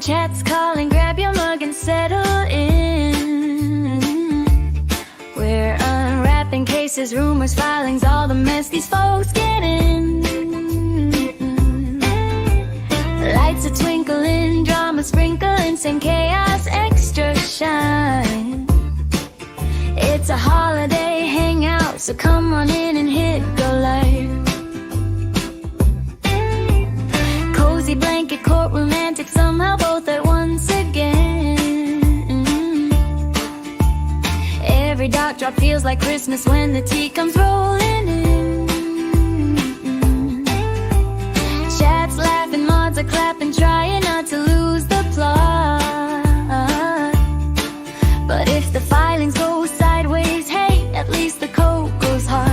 chats, calling, grab your mug and settle in. We're unwrapping cases, rumors, filings, all the mess these folks get in. Lights are twinkling, drama sprinkling, some chaos, extra shine. It's a holiday hangout, so come on in and hit go live. Cozy blanket, court romantic, somehow both at once again. Every dot drop feels like Christmas when the tea comes rolling in. Chats laughing, mods are clapping, trying not to lose the plot. But if the filings go sideways, hey, at least the coat goes hot.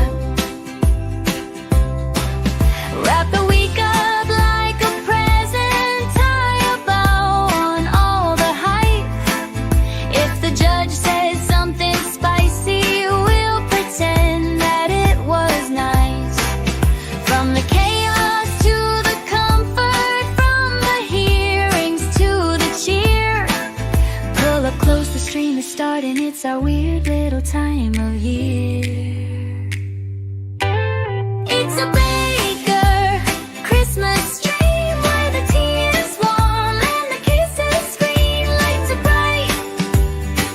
Wrap the week up like a present, tie a bow on all the hype. If the judge says something spicy, we'll pretend that it was nice. From the chaos to the comfort, from the hearings to the cheer, pull up close, the stream is starting, it's our weird little time of year. It's a Baker Christmas dream where the tea is warm and the kisses screen, lights are bright,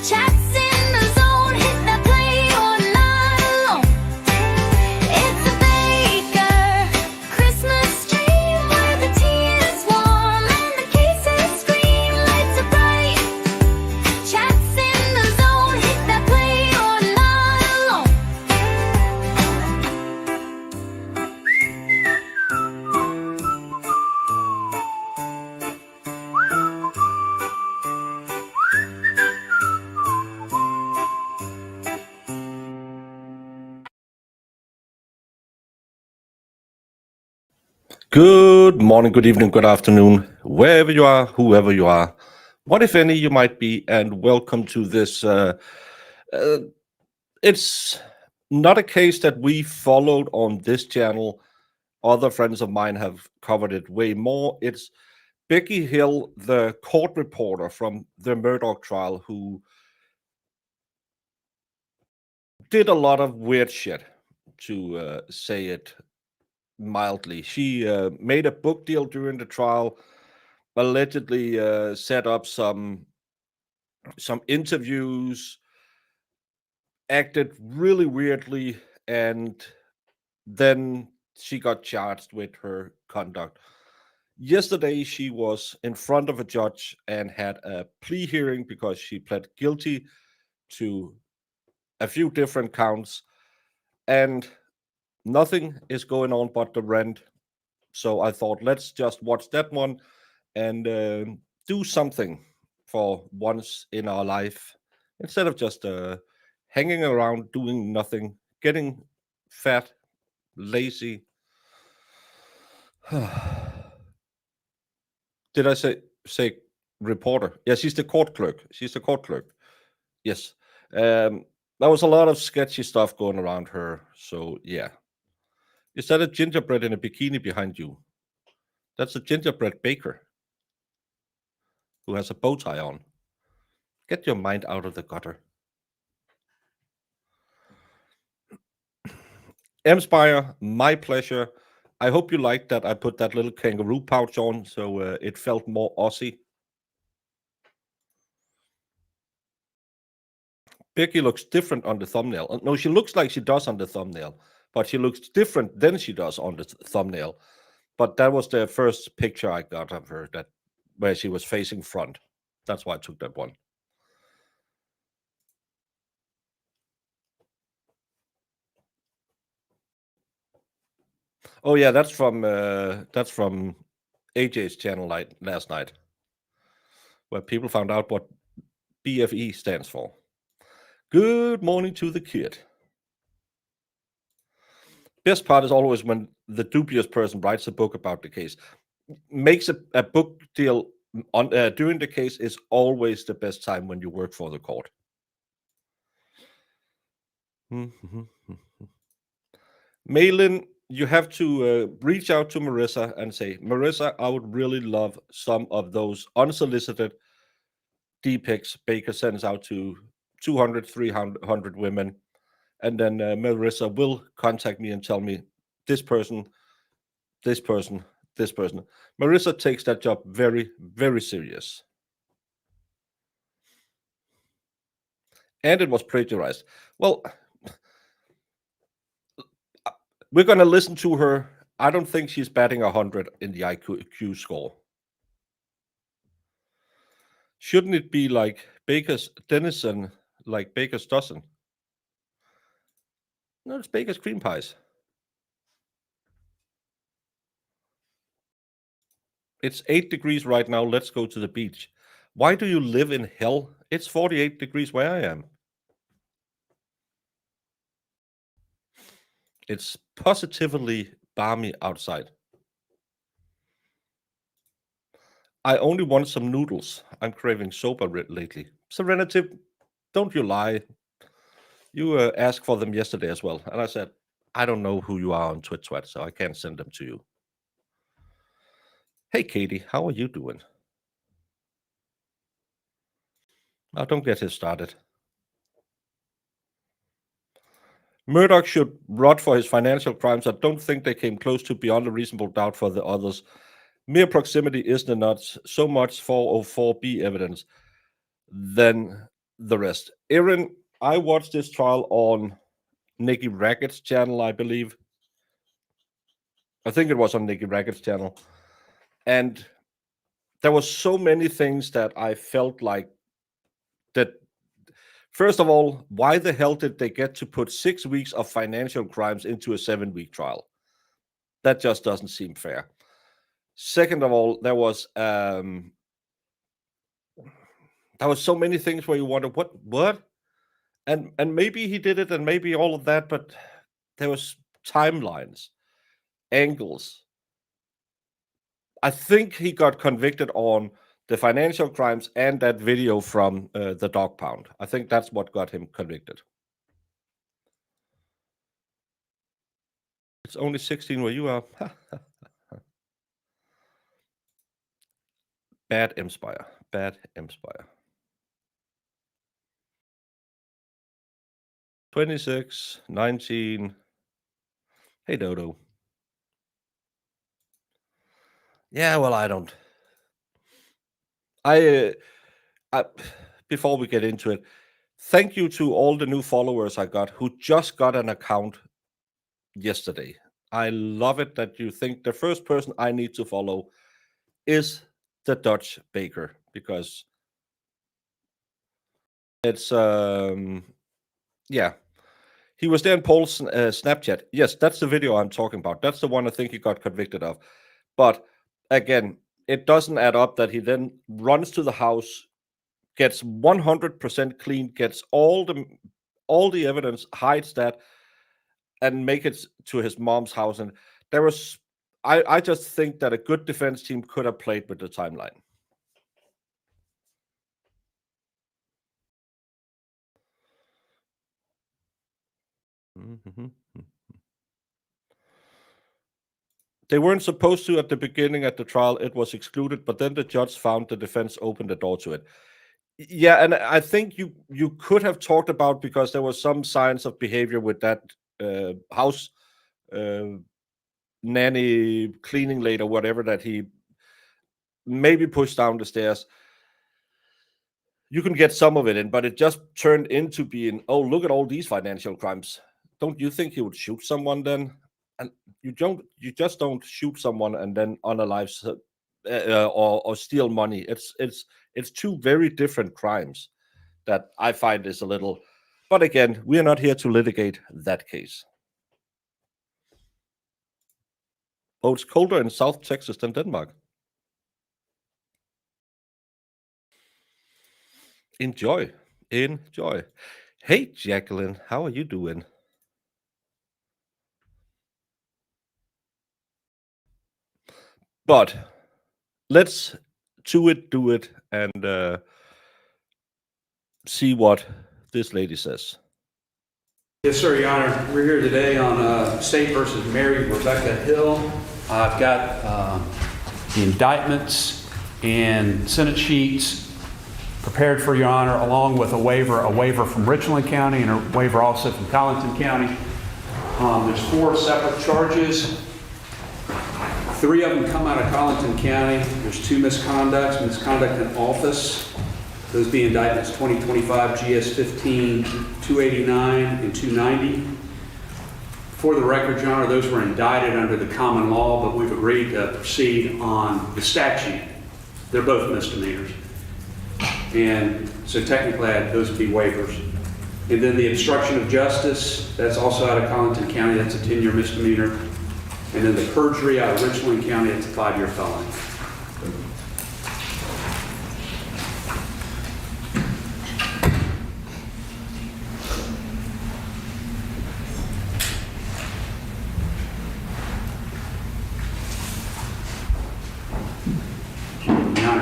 chats in the zone, hit that play or not alone. It's a Baker Christmas dream where the tea is warm and the kisses screen, lights are bright, chats in the zone, hit that play or not alone. Good morning, good evening, good afternoon, wherever you are, whoever you are, what if any you might be, and welcome to this. It's not a case that we followed on this channel. Other friends of mine have covered it way more. It's Becky Hill, the court reporter from the Murdaugh trial, who did a lot of weird shit, to say it mildly. She made a book deal during the trial, allegedly set up some interviews, acted really weirdly, and then she got charged with her conduct. Yesterday, she was in front of a judge and had a plea hearing because she pled guilty to a few different counts, and nothing is going on but the rent. So I thought, let's just watch that one and do something for once in our life instead of just hanging around doing nothing, getting fat, lazy. Did I say reporter? Yeah, she's the court clerk. She's the court clerk. Yes. There was a lot of sketchy stuff going around her. So yeah. Is that a gingerbread in a bikini behind you? That's a gingerbread baker who has a bow tie on. Get your mind out of the gutter. Spire, my pleasure. I hope you liked that I put that little kangaroo pouch on, so it felt more Aussie. Becky looks different on the thumbnail. No, she looks like she does on the thumbnail, but she looks different than she does on the thumbnail. But that was the first picture I got of her, that where she was facing front. That's why I took that one. Oh yeah, that's from AJ's channel last night, where people found out what BFE stands for. Good morning to the kid. Best part is always when the dubious person writes a book about the case. Makes a book deal on during the case is always the best time when you work for the court. Malin, you have to reach out to Marissa and say, Marissa, I would really love some of those unsolicited D-pics Baker sends out to 200, 300 women. And then Marissa will contact me and tell me this person, this person, this person. Marissa takes that job very, very serious. And it was plagiarized. Well, we're going to listen to her. I don't think she's batting 100 in the IQ score. Shouldn't it be like Baker's Denison, like Baker's dozen? No, it's Baker's cream pies. It's 8 degrees right now. Let's go to the beach. Why do you live in hell? It's 48 degrees where I am. It's positively balmy outside. I only want some noodles. I'm craving soba lately. Serenity, don't you lie. You asked for them yesterday as well. And I said, I don't know who you are on Twit, so I can't send them to you. Hey, Katie, how are you doing? Now, don't get it started. Murdaugh should rot for his financial crimes. I don't think they came close to beyond a reasonable doubt for the others. Mere proximity is not so much 404B evidence than the rest. Aaron, I watched this trial on Nikki Rackett's channel, I believe. I think it was on Nikki Rackett's channel. And there was so many things that I felt like that. First of all, why the hell did they get to put 6 weeks of financial crimes into a 7-week trial? That just doesn't seem fair. Second of all, there was so many things where you wonder what, and maybe he did it, and maybe all of that, but there was timelines, angles. I think he got convicted on the financial crimes and that video from the dog pound. I think that's what got him convicted. It's only 16 where you are. Bad Empire. Bad Empire. 26, 19. Hey, Dodo. Yeah, well, I don't. I before we get into it, thank you to all the new followers I got who just got an account yesterday. I love it that you think the first person I need to follow is the Dutch baker, because it's yeah. He was there in Paul's Snapchat. Yes, that's the video I'm talking about. That's the one I think he got convicted of. But again, it doesn't add up that he then runs to the house, gets 100% clean, gets all the evidence, hides that, and make it to his mom's house. And there was, I just think that a good defense team could have played with the timeline. Mm-hmm. They weren't supposed to at the beginning at the trial. It was excluded, but then the judge found the defense opened the door to it. Yeah, and I think you could have talked about, because there was some signs of behavior with that house nanny cleaning lady or whatever that he maybe pushed down the stairs. You can get some of it in, but it just turned into being, oh, look at all these financial crimes. Don't you think he would shoot someone then? And you just don't shoot someone and then unalive or steal money. It's two very different crimes that I find is a little. But again, we are not here to litigate that case. Oh, it's colder in South Texas than Denmark. Enjoy. Hey, Jacqueline, how are you doing? But let's do it, and see what this lady says. Yes, sir, Your Honor. We're here today on State versus Mary Rebecca Hill. I've got the indictments and Senate sheets prepared for Your Honor, along with a waiver from Richland County and a waiver also from Colleton County. There's 4 separate charges. 3 of them come out of Colleton County. There's 2 misconducts, misconduct in office. Those being indictments 2025 GS 15, 289, and 290. For the record, Your Honor, those were indicted under the common law, but we've agreed to proceed on the statute. They're both misdemeanors. And so technically, those would be waivers. And then the obstruction of justice, that's also out of Colleton County. That's a 10-year misdemeanor. And then the perjury out of Richland County, it's a 5-year felony.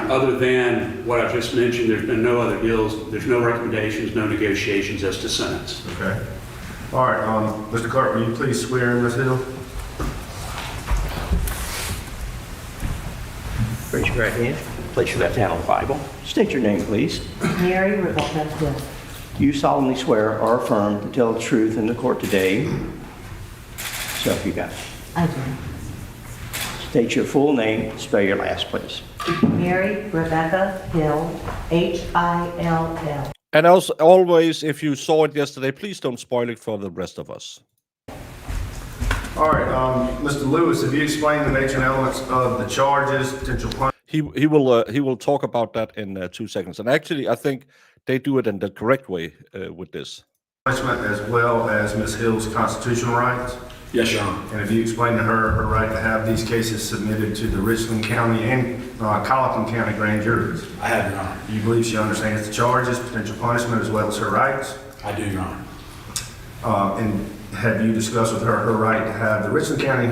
Other than what I just mentioned, there's been no other deals, there's no recommendations, no negotiations as to sentence. Okay. All right, Mr. Clerk, will you please swear in Ms. Hill? Raise your right hand. Place your left hand on the Bible. State your name, please. Mary Rebecca Hill. Do you solemnly swear or affirm to tell the truth in the court today? So help you God. I do. State your full name. Spell your last, please. Mary Rebecca Hill, Hill. And as always, if you saw it yesterday, please don't spoil it for the rest of us. All right, Mr. Lewis, have you explained the nature and elements of the charges, potential punishment? He will talk about that in 2 seconds. And actually, I think they do it in the correct way with this. As well as Ms. Hill's constitutional rights? Yes, Your Honor. And have you explained to her right to have these cases submitted to the Richland County and Colleton County grand juries? I have, Your Honor. Do you believe she understands the charges, potential punishment, as well as her rights? I do, Your Honor. And have you discussed with her right to have the Richland County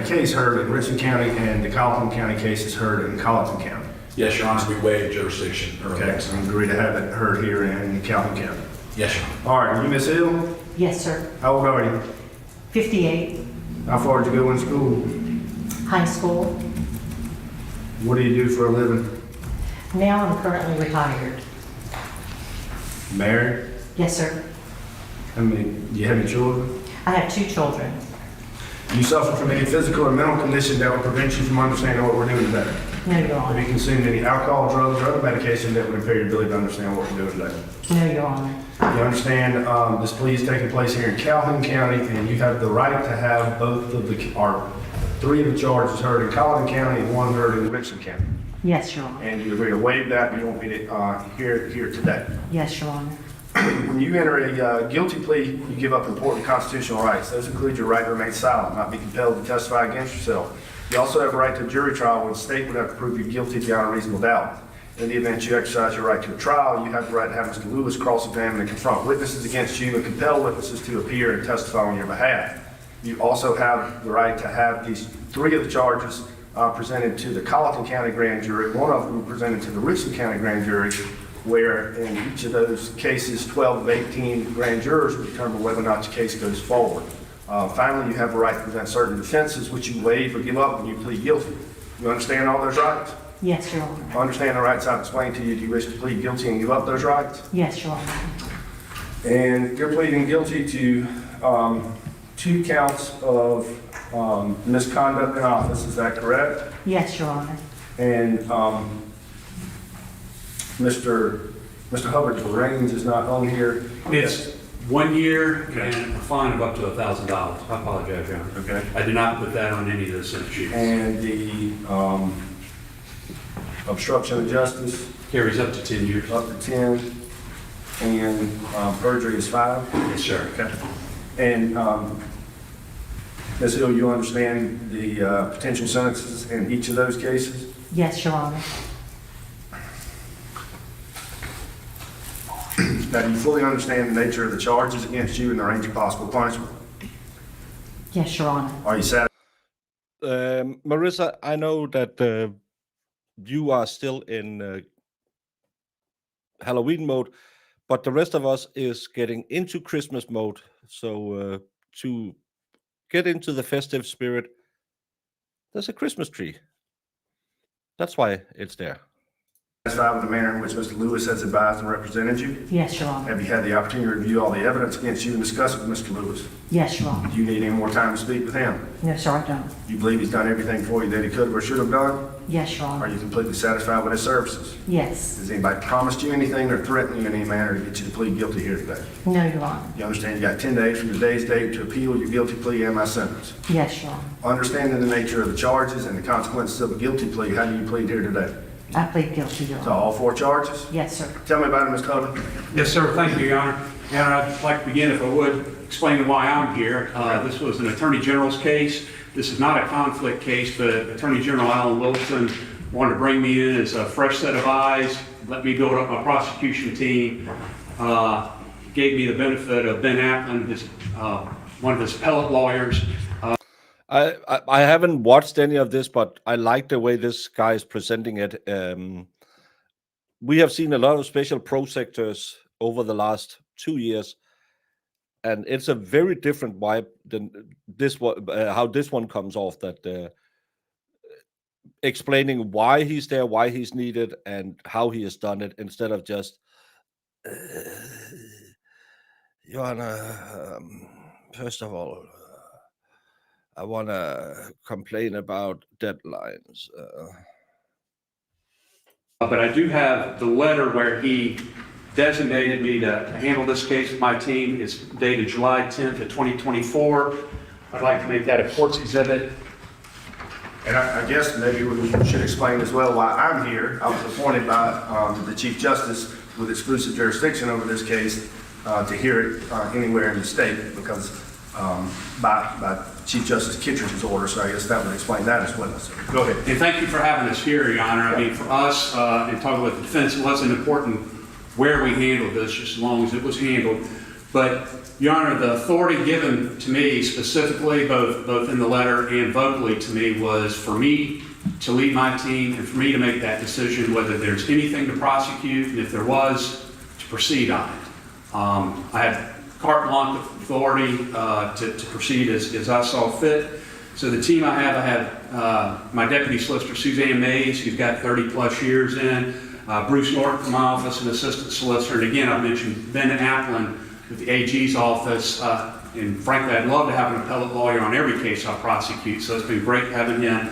case heard in Richland County and the Colleton County cases heard in Colleton County? Yes, Your Honor. We waived jurisdiction earlier. Okay, so I agree to have it heard here in Colleton County. Yes, Your Honor. All right, you Ms. Hill? Yes, sir. How old are you? 58, How far did you go in school? high school. What do you do for a living? Now I'm currently retired. Married? Yes, sir. Do you have any children? I have 2 children. Do you suffer from any physical or mental condition that would prevent you from understanding what we're doing today? No, Your Have you Honor. consumed any alcohol, drugs, or other medication that would impair your ability to understand what we're doing today? No, Your Honor. You understand this plea is taking place here in Calhoun County, and you have the right to have both of or 3 of the charges heard in Colleton County and 1 heard in Richland County. Yes, Your Honor. And you agree to waive that, but you want me to hear it here today. Yes, Your Honor. When you enter a guilty plea, you give up important constitutional rights. Those include your right to remain silent, not be compelled to testify against yourself. You also have a right to a jury trial where the state would have to prove you guilty beyond a reasonable doubt. In the event you exercise your right to a trial, you have the right to have Mr. Lewis cross-examine and confront witnesses against you and compel witnesses to appear and testify on your behalf. You also have the right to have these 3 of the charges presented to the Colleton County grand jury, 1 of them presented to the Richland County grand jury, where in each of those cases, 12 of 18 grand jurors will determine whether or not your case goes forward. Finally, you have a right to present certain defenses which you waive or give up when you plead guilty. You understand all those rights? Yes, Your Honor. I understand the rights I've explained to you. Do you wish to plead guilty and give up those rights? Yes, Your Honor. And you're pleading guilty to 2 counts of misconduct in office, is that correct? Yes, Your Honor. And Mr. Hubbard's range is not on here. It's 1 year and a fine of up to $1,000. I apologize, Your Honor. Okay. I did not put that on any of the Senate sheets. And the obstruction of justice, Carries up to 10 years. up to 10, and perjury is 5. Yes, sir. Okay. And Ms. Hill, you understand the potential sentences in each of those cases? Yes, Your Honor. Now, do you fully understand the nature of the charges against you and the range of possible punishment? Yes, Your Honor. Are you satisfied? Marissa, I know that you are still in Halloween mode, but the rest of us is getting into Christmas mode. So to get into the festive spirit, there's a Christmas tree. That's why it's there. Satisfied with the manner in which Mr. Lewis has advised and represented you? Yes, Your Honor. Have you had the opportunity to review all the evidence against you and discuss it with Mr. Lewis? Yes, Your Honor. Do you need any more time to speak with him? No, sir, I don't. Do you believe he's done everything for you that he could or should have done? Yes, Your Are Honor. you completely satisfied with his services? Yes. Has anybody promised you anything or threatened you in any manner to get you to plead guilty here today? No, Your Honor. You understand you got 10 days from today's date to appeal your guilty plea and my sentence. Yes, Your Honor. Understanding the nature of the charges and the consequences of a guilty plea, how do you plead here today? I plead guilty, Your To Honor. all 4 charges? Yes, sir. Tell me about it, Ms. Colleton. Yes, sir. Thank you, Your Honor. And I'd like to begin, if I would, explaining why I'm here. This was an Attorney General's case. This is not a conflict case, but Attorney General Alan Wilson wanted to bring me in as a fresh set of eyes, let me build up my prosecution team, gave me the benefit of Ben Applin, one of his appellate lawyers. I haven't watched any of this, but I like the way this guy is presenting it. We have seen a lot of special prosecutors over the last 2 years, and it's a very different vibe than this one. How this one comes off, that explaining why he's there, why he's needed, and how he has done it, instead of just, Your Honor, first of all, I want to complain about deadlines. But I do have the letter where he designated me to handle this case with my team. It's dated July 10th of 2024. I'd like to make that a court's exhibit. And I guess maybe we should explain as well why I'm here. I was appointed by the Chief Justice with exclusive jurisdiction over this case to hear it anywhere in the state, because by Chief Justice Kittredge's order, so I guess that would explain that as well. So go ahead. And thank you for having us here, Your Honor. I mean, for us, in talking with the defense, it wasn't important where we handled this, just as long as it was handled. But, Your Honor, the authority given to me specifically, both in the letter and vocally to me, was for me to lead my team and for me to make that decision whether there's anything to prosecute, and if there was, to proceed on it. I had carte blanche authority to proceed as I saw fit. So the team I have my deputy solicitor, Suzanne Mays, who's got 30 plus years in, Bruce Norton from my office, an assistant solicitor, and again, I've mentioned Ben Applin with the AG's office, and frankly, I'd love to have an appellate lawyer on every case I prosecute, so it's been great having him.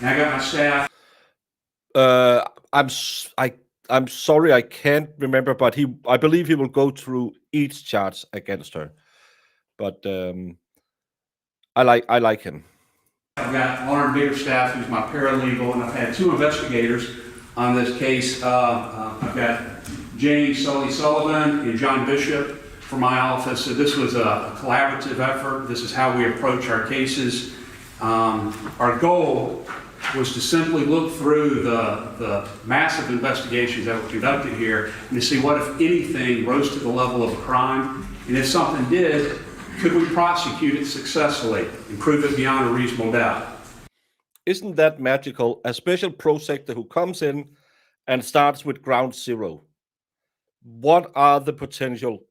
And I got my staff. I'm sorry, I can't remember, but I believe he will go through each charge against her. But I like him. I've got Lauren Biggerstaff, who's my paralegal, and I've had 2 investigators on this case. I've got James Sullivan and John Bishop from my office. So this was a collaborative effort. This is how we approach our cases. Our goal was to simply look through the massive investigations that were conducted here and to see what, if anything, rose to the level of a crime. And if something did, could we prosecute it successfully and prove it beyond a reasonable doubt? Isn't that magical? A special prosecutor who comes in and starts with ground zero. What are the potential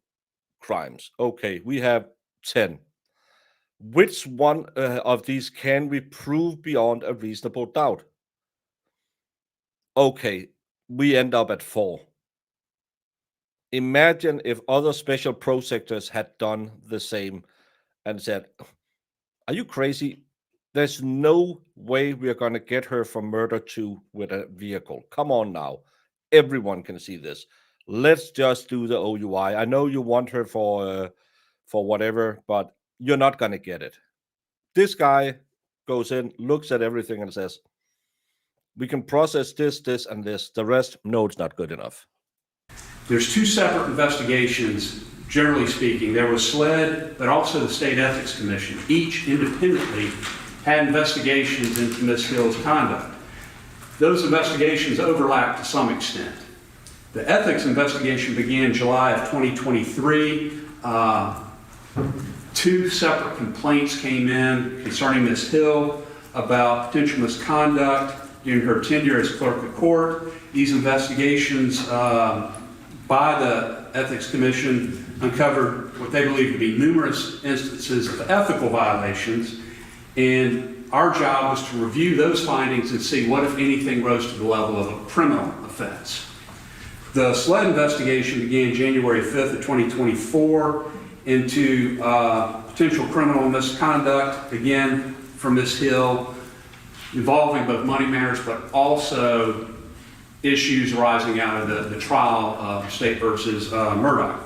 crimes? Okay, we have 10. Which one of these can we prove beyond a reasonable doubt? Okay, we end up at 4. Imagine if other special prosecutors had done the same and said, are you crazy? There's no way we're going to get her from murder 2 with a vehicle. Come on now. Everyone can see this. Let's just do the OUI. I know you want her for whatever, but you're not going to get it. This guy goes in, looks at everything and says, we can process this, this, and this. The rest, no, it's not good enough. There's 2 separate investigations, generally speaking. There was SLED, but also the State Ethics Commission. Each independently had investigations into Ms. Hill's conduct. Those investigations overlapped to some extent. The ethics investigation began July of 2023. 2 separate complaints came in concerning Ms. Hill about potential misconduct during her tenure as clerk of court. These investigations by the Ethics Commission uncovered what they believe to be numerous instances of ethical violations, and our job was to review those findings and see what, if anything, rose to the level of a criminal offense. The SLED investigation began January 5th of 2024 into potential criminal misconduct, again, from Ms. Hill, involving both money matters, but also issues arising out of the trial of State versus Murdaugh.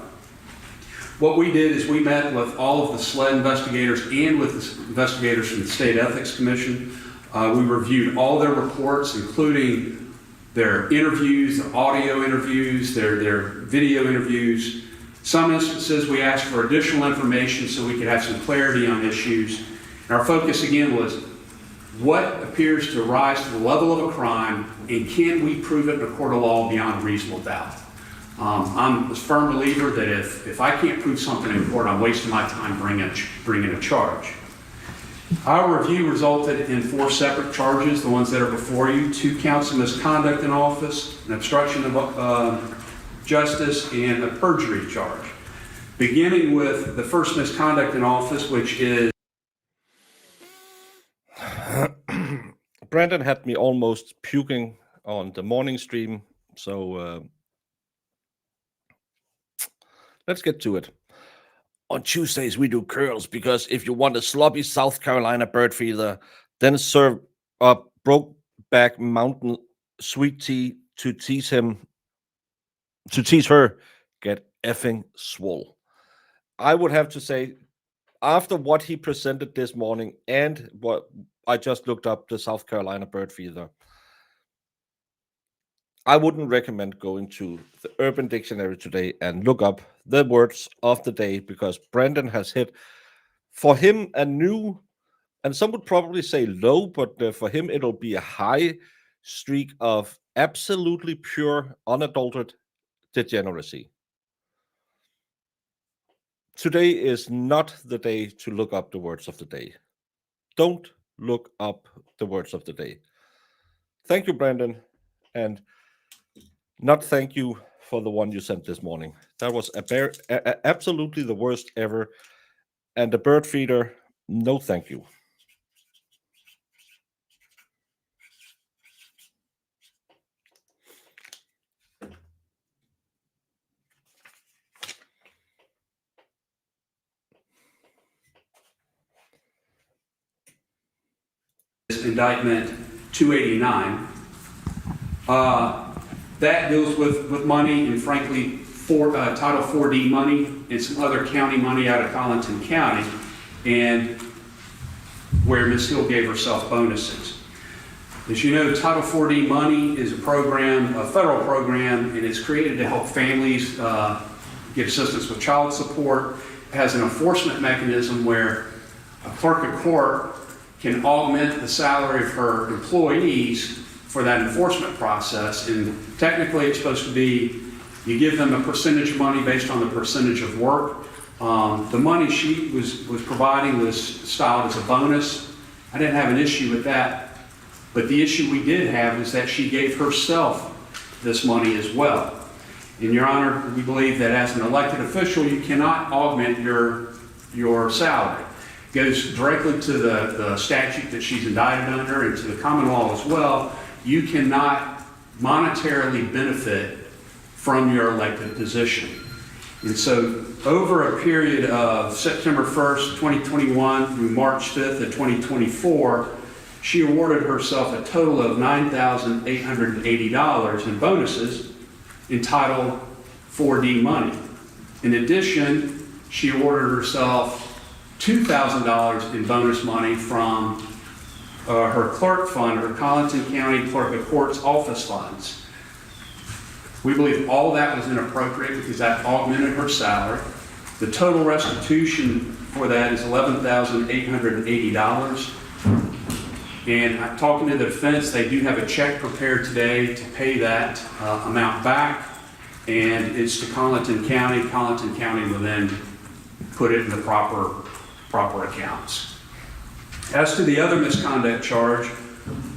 What we did is we met with all of the SLED investigators and with the investigators from the State Ethics Commission. We reviewed all their reports, including their interviews, their audio interviews, their video interviews. Some instances we asked for additional information so we could have some clarity on issues. And our focus again was what appears to rise to the level of a crime, and can we prove it in a court of law beyond reasonable doubt? I'm a firm believer that if I can't prove something in court, I'm wasting my time bringing a charge. Our review resulted in 4 separate charges, the ones that are before you: 2 counts of misconduct in office, an obstruction of justice, and a perjury charge. Beginning with the first misconduct in office, which is... Brandon had me almost puking on the morning stream, so let's get to it. On Tuesdays, we do curls because if you want a sloppy South Carolina bird feeder, then serve up Brokeback Mountain sweet tea to tease her, get effing swole. I would have to say, after what he presented this morning and what I just looked up, the South Carolina bird feeder, I wouldn't recommend going to the Urban Dictionary today and look up the words of the day, because Brandon has hit, for him, a new, and some would probably say low, but for him it'll be a high streak of absolutely pure, unadulterated degeneracy. Today is not the day to look up the words of the day. Don't look up the words of the day. Thank you, Brandon, and not thank you for the one you sent this morning. That was absolutely the worst ever. And the bird feeder, no thank you. Indictment 289. That deals with money, and frankly, Title 4D money and some other county money out of Colleton County, and where Ms. Hill gave herself bonuses. As you know, Title 4D money is a program, a federal program, and it's created to help families get assistance with child support. It has an enforcement mechanism where a clerk of court can augment the salary of her employees for that enforcement process. And technically it's supposed to be, you give them a percentage of money based on the percentage of work. The money she was providing was styled as a bonus. I didn't have an issue with that, but the issue we did have is that she gave herself this money as well. In Your Honor, we believe that as an elected official, you cannot augment your salary. It goes directly to the statute that she's indicted under and to the common law as well. You cannot monetarily benefit from your elected position. And so over a period of September 1st, 2021 through March 5th of 2024, she awarded herself a total of $9,880 in bonuses in Title 4D money. In addition, she awarded herself $2,000 in bonus money from her clerk fund, her Colleton County Clerk of Court's office funds. We believe all that was inappropriate because that augmented her salary. The total restitution for that is $11,880. And talking to the defense, they do have a check prepared today to pay that amount back, and it's to Colleton County. Colleton County will then put it in the proper accounts. As to the other misconduct charge,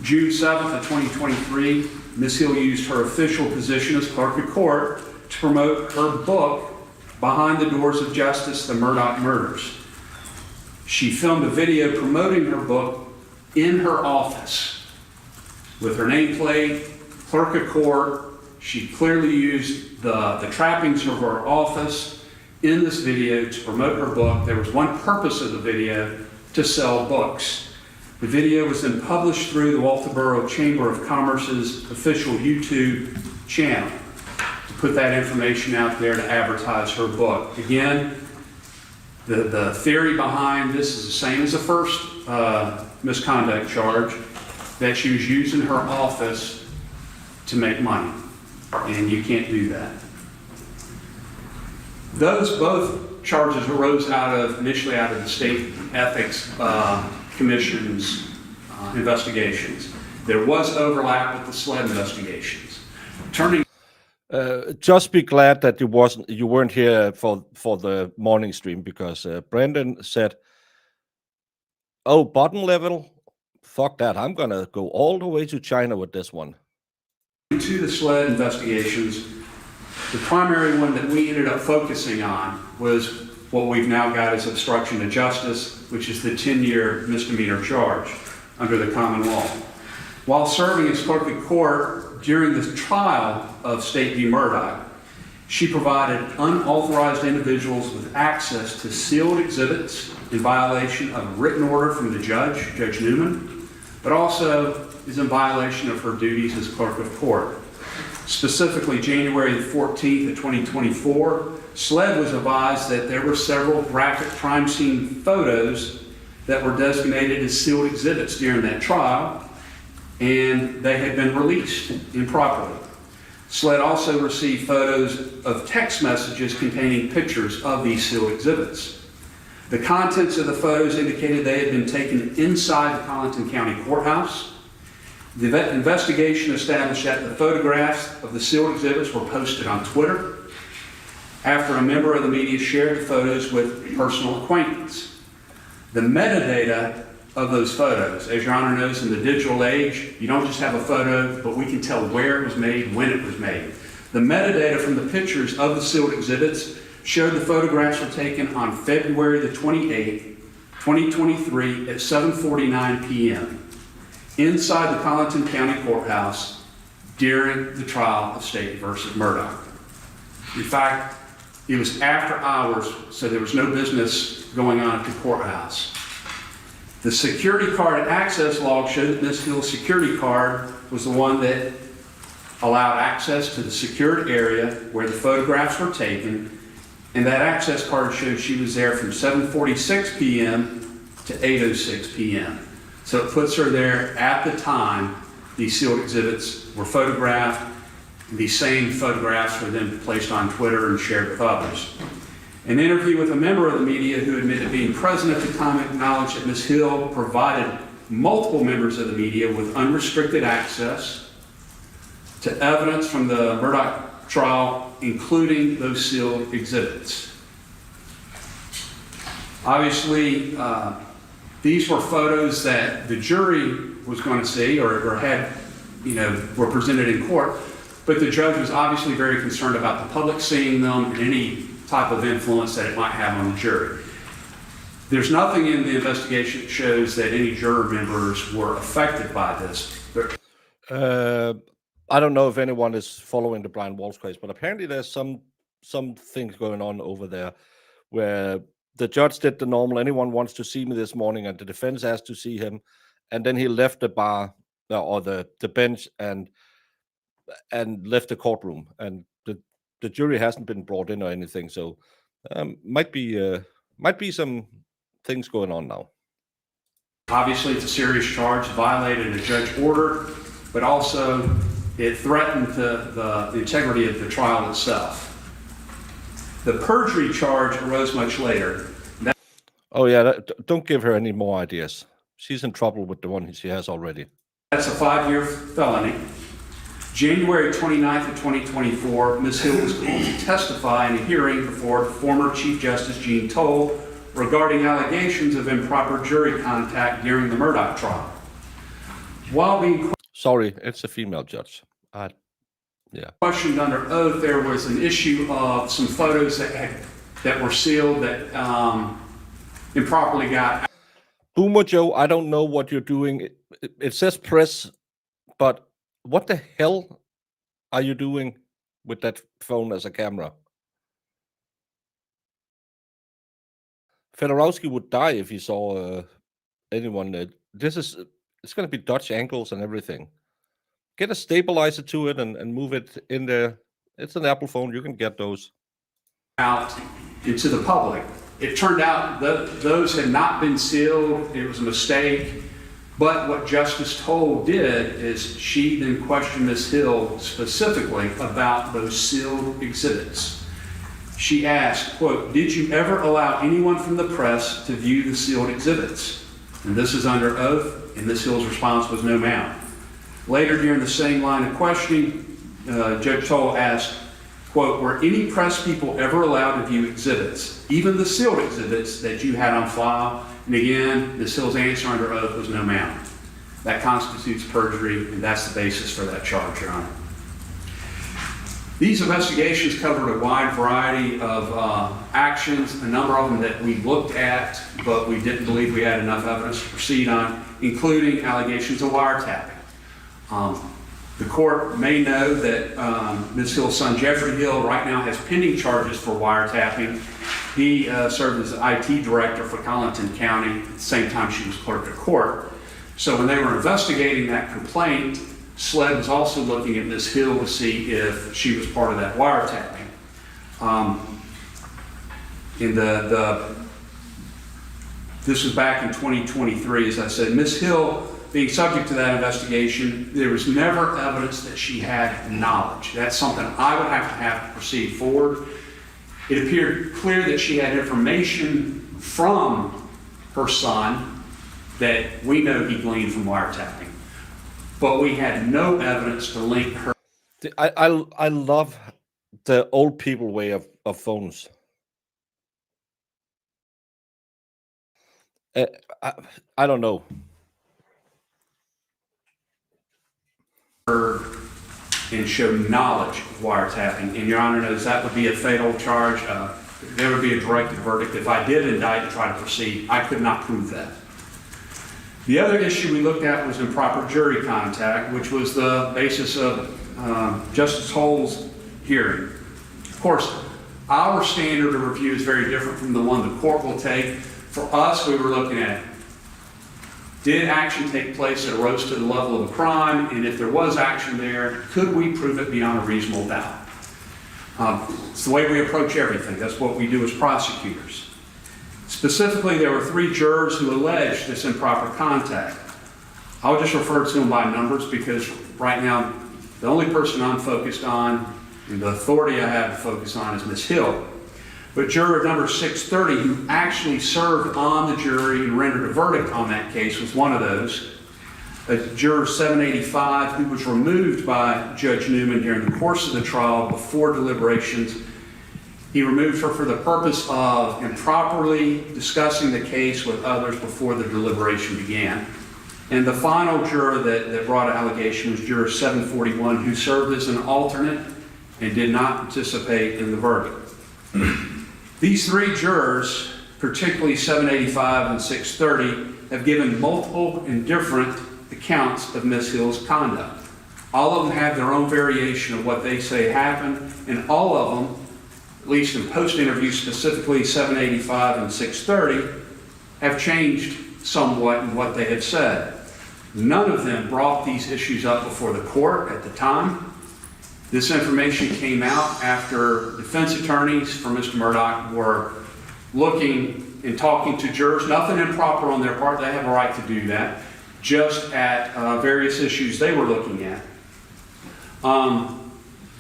June 7th of 2023, Ms. Hill used her official position as clerk of court to promote her book, Behind the Doors of Justice, The Murdaugh Murders. She filmed a video promoting her book in her office with her nameplate, clerk of court. She clearly used the trappings of her office in this video to promote her book. There was one purpose of the video: to sell books. The video was then published through the Walterboro Chamber of Commerce's official YouTube channel to put that information out there to advertise her book. Again, the theory behind this is the same as the first misconduct charge, that she was using her office to make money, and you can't do that. Those both charges arose initially out of the State Ethics Commission's investigations. There was overlap with the SLED investigations. Turning Just be glad that you weren't here for the morning stream, because Brendan said, "Oh, bottom level, fuck that. I'm gonna go all the way to China with this one." to the SLED investigations, the primary one that we ended up focusing on was what we've now got as obstruction of justice, which is the 10-year misdemeanor charge under the common law. While serving as clerk of court during the trial of State v. Murdaugh, she provided unauthorized individuals with access to sealed exhibits in violation of a written order from the judge, Judge Newman, but also is in violation of her duties as clerk of court. Specifically, January the 14th of 2024, SLED was advised that there were several graphic crime scene photos that were designated as sealed exhibits during that trial, and they had been released improperly. SLED also received photos of text messages containing pictures of these sealed exhibits. The contents of the photos indicated they had been taken inside the Colleton County Courthouse. The investigation established that the photographs of the sealed exhibits were posted on Twitter after a member of the media shared the photos with personal acquaintance. The metadata of those photos, as Your Honor knows, in the digital age, you don't just have a photo, but we can tell where it was made, when it was made. The metadata from the pictures of the sealed exhibits showed the photographs were taken on February the 28th, 2023 at 7:49 p.m. inside the Colleton County Courthouse during the trial of State v. Murdaugh. In fact, it was after hours, so there was no business going on at the courthouse. The security card and access log showed that Ms. Hill's security card was the one that allowed access to the secured area where the photographs were taken, and that access card showed she was there from 7:46 p.m. to 8:06 p.m. So it puts her there at the time these sealed exhibits were photographed. These same photographs were then placed on Twitter and shared with others. An interview with a member of the media who admitted being present at the time acknowledged that Ms. Hill provided multiple members of the media with unrestricted access to evidence from the Murdaugh trial, including those sealed exhibits. Obviously, these were photos that the jury was going to see or had, were presented in court, but the judge was obviously very concerned about the public seeing them and any type of influence that it might have on the jury. There's nothing in the investigation that shows that any juror members were affected by this. I don't know if anyone is following the Brian Walsh case, but apparently there's some things going on over there where the judge did the normal, anyone wants to see me this morning, and the defense asked to see him, and then he left the bar or the bench and left the courtroom, and the jury hasn't been brought in or anything, so might be some things going on now. Obviously, it's a serious charge, violated a judge order, but also it threatened the integrity of the trial itself. The perjury charge arose much later. Oh yeah, don't give her any more ideas. She's in trouble with the one she has already. That's a 5-year felony. January 29th of 2024, Ms. Hill was called to testify in a hearing before former Chief Justice Jean Toll regarding allegations of improper jury contact during the Murdaugh trial. While being Sorry, it's a female judge. Yeah. Questioned under oath, there was an issue of some photos that were sealed that improperly got. Boomer Joe, I don't know what you're doing. It says press, but what the hell are you doing with that phone as a camera? Fedorowski would die if he saw anyone. It's going to be Dutch angles and everything. Get a stabilizer to it and move it in there. It's an Apple phone. You can get those Out into the public. It turned out that those had not been sealed. It was a mistake. But what Justice Toll did is she then questioned Ms. Hill specifically about those sealed exhibits. She asked, quote, "Did you ever allow anyone from the press to view the sealed exhibits?" And this is under oath, and Ms. Hill's response was no, ma'am. Later during the same line of questioning, Judge Toll asked, quote, "Were any press people ever allowed to view exhibits, even the sealed exhibits that you had on file?" And again, Ms. Hill's answer under oath was no, ma'am. That constitutes perjury, and that's the basis for that charge, Your Honor. These investigations covered a wide variety of actions, a number of them that we looked at, but we didn't believe we had enough evidence to proceed on, including allegations of wiretapping. The court may know that Ms. Hill's son, Jeffrey Hill, right now has pending charges for wiretapping. He served as the IT director for Colleton County at the same time she was clerk of court. So when they were investigating that complaint, SLED was also looking at Ms. Hill to see if she was part of that wiretapping. This was back in 2023, as I said. Ms. Hill, being subject to that investigation, there was never evidence that she had knowledge. That's something I would have to proceed forward. It appeared clear that she had information from her son that we know he gleaned from wiretapping, but we had no evidence to link her. I love the old people way of phones. I don't know. And show knowledge of wiretapping. And Your Honor knows that would be a fatal charge. There would be a directed verdict. If I did indict and try to proceed, I could not prove that. The other issue we looked at was improper jury contact, which was the basis of Justice Toll's hearing. Of course, our standard of review is very different from the one the court will take. For us, we were looking at, did action take place that arose to the level of a crime? And if there was action there, could we prove it beyond a reasonable doubt? It's the way we approach everything. That's what we do as prosecutors. Specifically, there were 3 jurors who alleged this improper contact. I'll just refer to them by numbers because right now, the only person I'm focused on and the authority I have to focus on is Ms. Hill. But juror number 630, who actually served on the jury and rendered a verdict on that case, was one of those. Juror 785, who was removed by Judge Newman during the course of the trial before deliberations. He removed her for the purpose of improperly discussing the case with others before the deliberation began. And the final juror that brought an allegation was juror 741, who served as an alternate and did not participate in the verdict. These 3 jurors, particularly 785 and 630, have given multiple and different accounts of Ms. Hill's conduct. All of them have their own variation of what they say happened, and all of them, at least in post-interview specifically 785 and 630, have changed somewhat in what they had said. None of them brought these issues up before the court at the time. This information came out after defense attorneys for Mr. Murdaugh were looking and talking to jurors. Nothing improper on their part. They have a right to do that. Just at various issues they were looking at.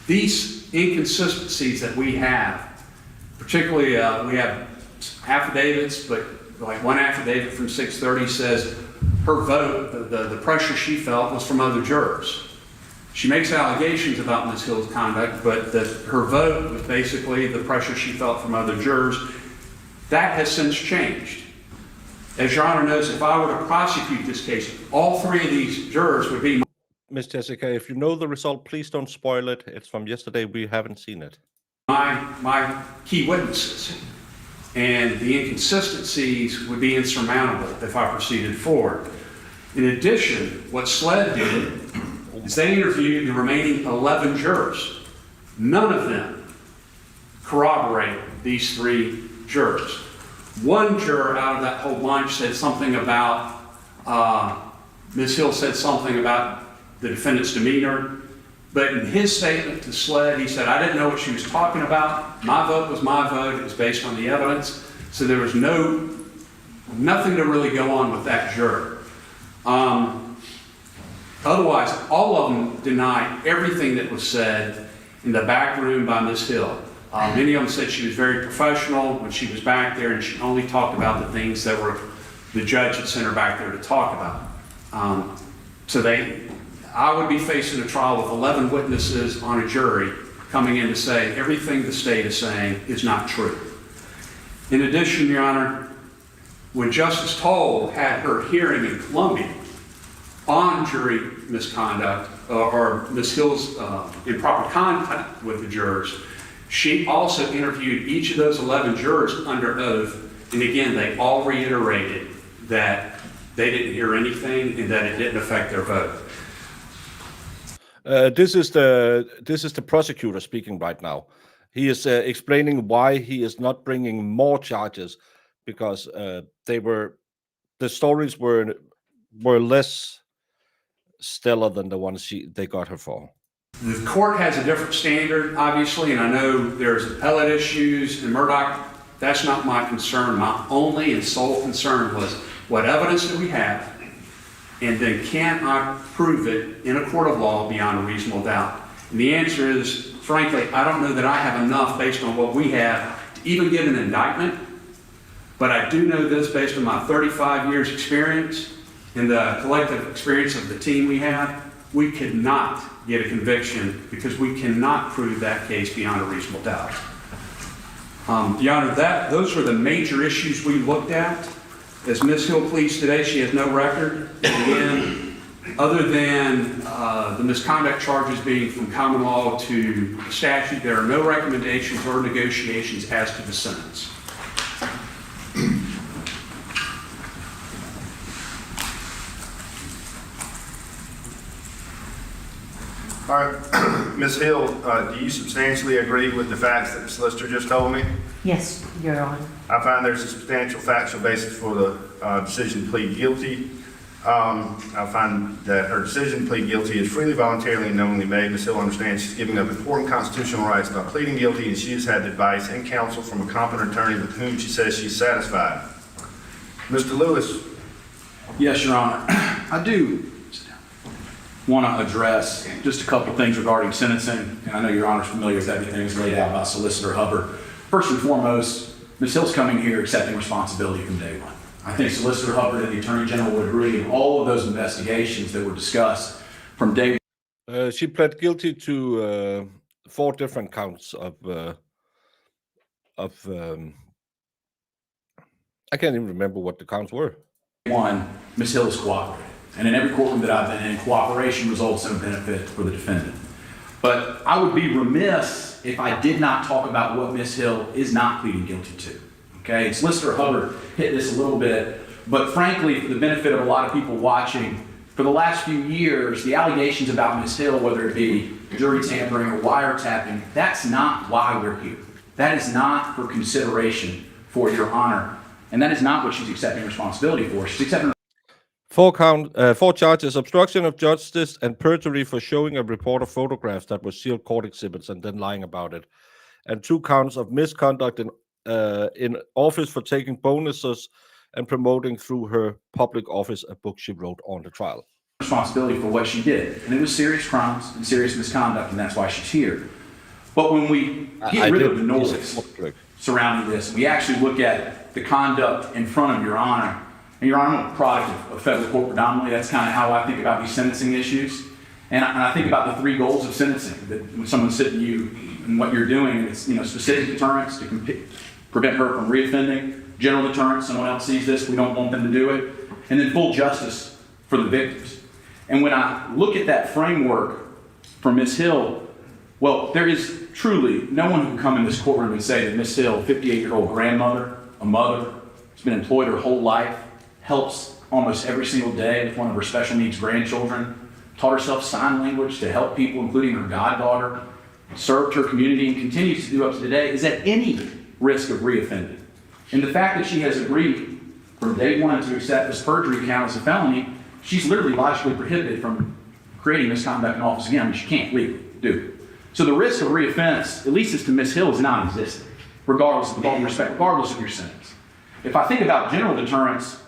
These inconsistencies that we have, particularly we have affidavits, but like one affidavit from 630 says her vote, the pressure she felt was from other jurors. She makes allegations about Ms. Hill's conduct, but that her vote was basically the pressure she felt from other jurors. That has since changed. As Your Honor knows, if I were to prosecute this case, all 3 of these jurors would be Miss Jessica, if you know the result, please don't spoil it. It's from yesterday. We haven't seen it. My key witnesses, and the inconsistencies would be insurmountable if I proceeded forward. In addition, what SLED did is they interviewed the remaining 11 jurors. None of them corroborate these 3 jurors. One juror out of that whole bunch said something about, Ms. Hill said something about the defendant's demeanor, but in his statement to SLED, he said, I didn't know what she was talking about. My vote was my vote. It was based on the evidence. So there was nothing to really go on with that juror. Otherwise, all of them denied everything that was said in the back room by Ms. Hill. Many of them said she was very professional when she was back there, and she only talked about the things that the judge had sent her back there to talk about. I would be facing a trial with 11 witnesses on a jury coming in to say everything the state is saying is not true. In addition, Your Honor, when Justice Toll had her hearing in Columbia on jury misconduct or Ms. Hill's improper contact with the jurors, she also interviewed each of those 11 jurors under oath, and again, they all reiterated that they didn't hear anything and that it didn't affect their vote. This is the prosecutor speaking right now. He is explaining why he is not bringing more charges, because the stories were less stellar than the ones they got her for. The court has a different standard, obviously, and I know there's appellate issues in Murdaugh. That's not my concern. My only and sole concern was what evidence do we have, and then can I prove it in a court of law beyond a reasonable doubt? And the answer is, frankly, I don't know that I have enough based on what we have to even get an indictment, but I do know this based on my 35 years experience and the collective experience of the team we have. We could not get a conviction because we cannot prove that case beyond a reasonable doubt. Your Honor, those were the major issues we looked at. As Ms. Hill pleads today, she has no record. Again, other than the misconduct charges being from common law to statute, there are no recommendations or negotiations as to the sentence. All right, Ms. Hill, do you substantially agree with the facts that the solicitor just told me? Yes, Your Honor. I find there's a substantial factual basis for the decision to plead guilty. I find that her decision to plead guilty is freely, voluntarily, and knowingly made. Ms. Hill understands she's giving up important constitutional rights by pleading guilty, and she has had advice and counsel from a competent attorney with whom she says she's satisfied. Mr. Lewis. Yes, Your Honor. I do want to address just a couple things regarding sentencing, and I know Your Honor's familiar with everything that's laid out by Solicitor Hubbard. First and foremost, Ms. Hill's coming here accepting responsibility from day one. I think Solicitor Hubbard and the Attorney General would agree in all of those investigations that were discussed from day one. She pled guilty to 4 different counts of I can't even remember what the counts were. One, Ms. Hill has cooperated. And in every courtroom that I've been in, cooperation results in a benefit for the defendant. But I would be remiss if I did not talk about what Ms. Hill is not pleading guilty to. Okay, and Solicitor Hubbard hit this a little bit, but frankly, for the benefit of a lot of people watching, for the last few years, the allegations about Ms. Hill, whether it be jury tampering or wiretapping, that's not why we're here. That is not for consideration for Your Honor, and that is not what she's accepting responsibility for. She's accepting 4 charges: obstruction of justice and perjury for showing a report of photographs that were sealed court exhibits and then lying about it, and 2 counts of misconduct in office for taking bonuses and promoting through her public office a book she wrote on the trial. Responsibility for what she did, and it was serious crimes and serious misconduct, and that's why she's here. But when we get rid of the noise surrounding this, we actually look at the conduct in front of Your Honor. And Your Honor, I'm a product of federal court predominantly. That's kind of how I think about these sentencing issues. And I think about the 3 goals of sentencing, that when someone's sitting you and what you're doing, it's specific deterrence to prevent her from reoffending, general deterrence, someone else sees this, we don't want them to do it, and then full justice for the victims. And when I look at that framework for Ms. Hill, well, there is truly no one who can come in this courtroom and say that Ms. Hill, 58-year-old grandmother, a mother, has been employed her whole life, helps almost every single day with one of her special needs grandchildren, taught herself sign language to help people, including her goddaughter, served her community, and continues to do up to today, is at any risk of reoffending. And the fact that she has agreed from day one to accept this perjury count as a felony, she's literally logically prohibited from creating misconduct in office again, which she can't legally do. So the risk of reoffense, at least as to Ms. Hill, is non-existent, regardless of all respect, regardless of your sentence. If I think about general deterrence,